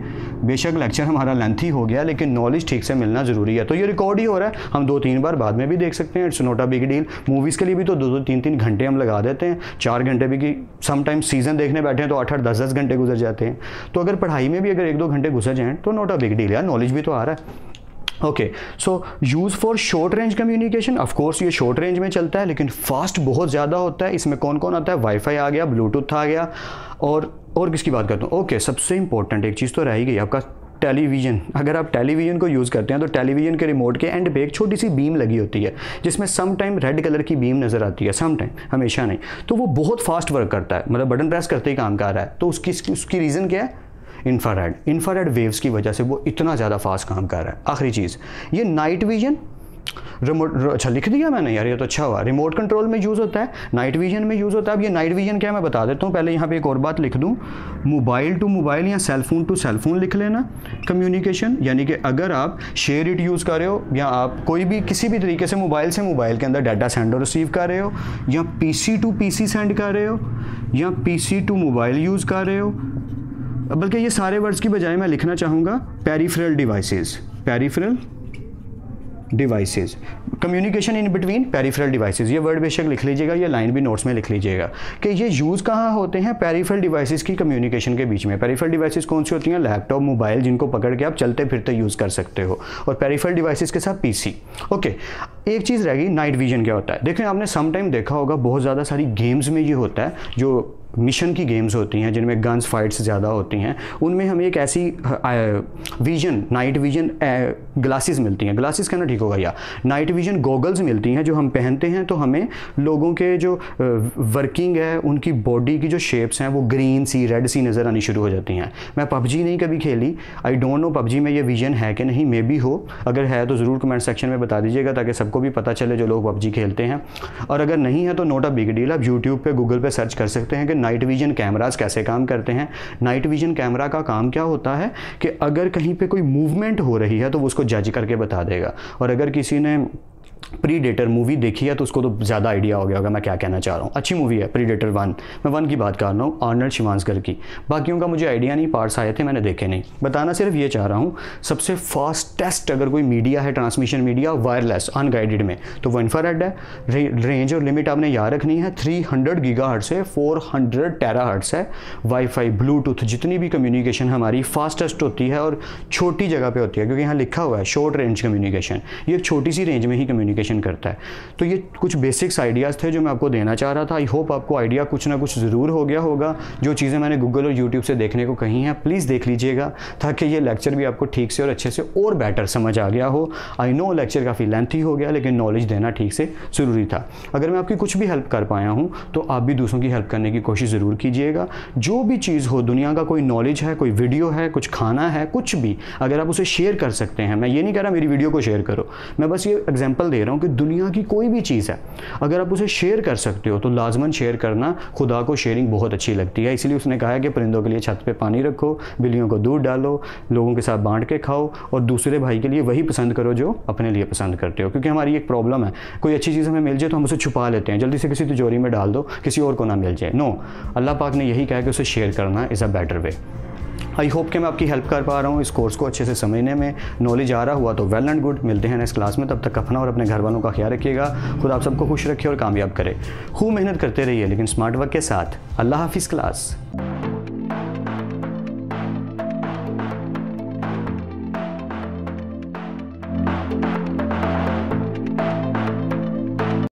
बेशक लेक्चर हमारा लेंथी हो गया, लेकिन नॉलेज ठीक से मिलना ज़रूरी है। तो ये रिकॉर्ड ही हो रहा है, हम 2-3 बार बाद में भी देख सकते हैं, it's not a big deal. Movies के लिए भी तो 2-3 घंटे हम लगा देते हैं, 4 घंटे भी, कि समटाइम्स सीजन देखने बैठे हैं तो 8-8, 10-10 घंटे गुजर जाते हैं। तो अगर पढ़ाई में भी अगर 1-2 घंटे गुजर जाएं तो नॉट अ बिग डील यार, नॉलेज भी तो आ रहा है। Okay, so use for short range communication, of course ये शॉर्ट रेंज में चलता है, लेकिन फास्ट बहुत ज़्यादा होता है। इसमें कौन कौन आता है? वाईफाई आ गया, ब्लूटूथ आ गया, और किसकी बात करता हूँ? ओके, सबसे इंपॉर्टेंट एक चीज़ तो रह ही गई, आपका टेलीविज़न। अगर आप टेलीविज़न को यूज़ करते हैं तो टेलीविज़न के रिमोट के एंड पे एक छोटी सी बीम लगी होती है, जिसमें सम टाइम रेड कलर की बीम नज़र आती है, सम टाइम, हमेशा नहीं। तो वो बहुत फास्ट वर्क करता है, मतलब बटन प्रेस करते ही काम कर रहा है। तो उसकी रीज़न क्या है? इंफ्रारेड वेव्स की वजह से वो इतना ज़्यादा फास्ट काम कर रहा है। आखिरी चीज़, ये नाइट विजन रिमोट, अच्छा लिख दिया मैंने यार, ये तो अच्छा हुआ, रिमोट कंट्रोल में यूज़ होता है, नाइट विजन में यूज़ होता है। अब ये नाइट विजन क्या मैं बता देता हूँ, पहले यहाँ पे एक और बात लिख दूँ, मोबाइल टू मोबाइल या सेलफोन टू सेलफोन लिख लेना कम्युनिकेशन, यानी कि अगर आप शेयर इट यूज़ कर रहे हो, या आप कोई भी किसी भी तरीके से मोबाइल से मोबाइल के अंदर डाटा सेंड और रिसीव कर रहे हो, या पीसी टू पीसी सेंड कर रहे हो, या पीसी टू मोबाइल यूज़ कर रहे हो, बल्कि ये सारे वर्ड्स की बजाय मैं लिखना चाहूँगा peripheral devices, communication in between peripheral devices. ये वर्ड बेशक लिख लीजिएगा, ये लाइन भी नोट्स में लिख लीजिएगा कि ये यूज़ कहाँ होते हैं? पेरिफेरल डिवाइसेस की कम्युनिकेशन के बीच में। पेरिफेरल डिवाइसेस कौन सी होती हैं? लैपटॉप, मोबाइल, जिनको पकड़ के आप चलते फिरते यूज़ कर सकते हो, और पेरिफेरल डिवाइसेस के साथ पीसी। ओके, एक चीज़ रह गई, नाइट विजन क्या होता है? देखिए, आपने सम टाइम देखा होगा बहुत ज़्यादा सारी गेम्स में ये होता है, जो मिशन की गेम्स होती हैं जिनमें गन्स फाइट्स ज़्यादा होती हैं, उनमें हमें एक ऐसी विजन, नाइट विजन ग्लासेस मिलती हैं, ग्लासेस कहना ठीक होगा, या नाइट विजन गॉगल्स मिलती हैं जो हम पहनते हैं, तो हमें लोगों के जो वर्किंग है, उनकी बॉडी की जो शेप्स हैं वो ग्रीन सी, रेड सी नज़र आनी शुरू हो जाती हैं। मैं पबजी नहीं कभी खेली, आई डोंट नो पबजी में ये विजन है कि नहीं, मे बी हो, अगर है तो ज़रूर कमेंट सेक्शन में बता दीजिएगा ताकि सबको भी पता चले जो लोग पबजी खेलते हैं, और अगर नहीं है तो नोट अ बिग डील, आप यूट्यूब पे, गूगल पे सर्च कर सकते हैं कि नाइट विजन कैमरास कैसे काम करते हैं। नाइट विजन कैमरा का काम क्या होता है कि अगर कहीं पे कोई मूवमेंट हो रही है तो वो उसको जज करके बता देगा, और अगर किसी ने प्रीडेटर मूवी देखी है तो उसको तो ज़्यादा आइडिया हो गया होगा मैं क्या कहना चाह रहा हूँ। अच्छी मूवी है प्रीडेटर 1, मैं 1 की बात कर रहा हूँ, आर्नल्ड शिवानस्कर की। बाकियों का मुझे आइडिया नहीं, पार्ट्स आए थे मैंने देखे नहीं। बताना सिर्फ ये चाह रहा हूँ, सबसे फास्टेस्ट अगर कोई मीडिया है, ट्रांसमिशन मीडिया वायरलेस अनगाइडेड में, तो वो इंफ्रारेड है। रेंज और लिमिट आपने याद रखनी है, 300 गीगाहर्ट्ज़ से 400 टेराहर्ट्ज़ है। वाईफाई, ब्लूटूथ, जितनी भी कम्युनिकेशन हमारी फास्टेस्ट होती है और छोटी जगह पे होती है, क्योंकि यहाँ लिखा हुआ है शॉर्ट रेंज कम्युनिकेशन, ये एक छोटी सी रेंज में ही कम्युनिकेशन करता है। तो ये कुछ बेसिक्स आइडियाज़ थे जो मैं आपको देना चाह रहा था। आई होप आपको आइडिया कुछ ना कुछ ज़रूर हो गया होगा। जो चीज़ें मैंने गूगल और यूट्यूब से देखने को कही हैं प्लीज़ देख लीजिएगा, ताकि ये लेक्चर भी आपको ठीक से और अच्छे से और बेटर समझ आ गया हो। आई नो लेक्चर काफ़ी लेंथी हो गया, लेकिन नॉलेज देना ठीक से ज़रूरी था। अगर मैं आपकी कुछ भी हेल्प कर पाया हूँ तो आप भी दूसरों की हेल्प करने की कोशिश ज़रूर कीजिएगा। जो भी चीज़ हो, दुनिया का कोई नॉलेज है, कोई वीडियो है, कुछ खाना है, कुछ भी, अगर आप उसे शेयर कर सकते हैं, मैं ये नहीं कह रहा मेरी वीडियो को शेयर करो, मैं बस ये एग्जांपल दे रहा हूँ कि दुनिया की कोई भी चीज़ है अगर आप उसे शेयर कर सकते हो तो लाजमन शेयर करना। खुदा को शेयरिंग बहुत अच्छी लगती है, इसीलिए उसने कहा है कि परिंदों के लिए छत पे पानी रखो, बिल्लियों को दूध डालो, लोगों के साथ बांट के खाओ और दूसरे भाई के लिए वही पसंद करो जो अपने लिए पसंद करते हो। क्योंकि हमारी एक प्रॉब्लम है, कोई अच्छी चीज़ हमें मिल जाए तो हम उसे छुपा लेते हैं, जल्दी से किसी तिजोरी में डाल दो, किसी और को ना मिल जाए। नो, अल्लाह पाक ने यही कहा कि उसे शेयर करना is a better way. I hope कि मैं आपकी हेल्प कर पा रहा हूँ इस कोर्स को अच्छे से समझने में। नॉलेज आ रहा हुआ तो वेल एंड गुड। मिलते हैं नेक्स्ट क्लास में, तब तक अपना और अपने घर वालों का ख्याल रखिएगा। खुद आप सबको खुश रखे और कामयाब करे। खूब मेहनत करते रहिए लेकिन स्मार्ट वर्क के साथ। अल्लाह हाफिज़ क्लास।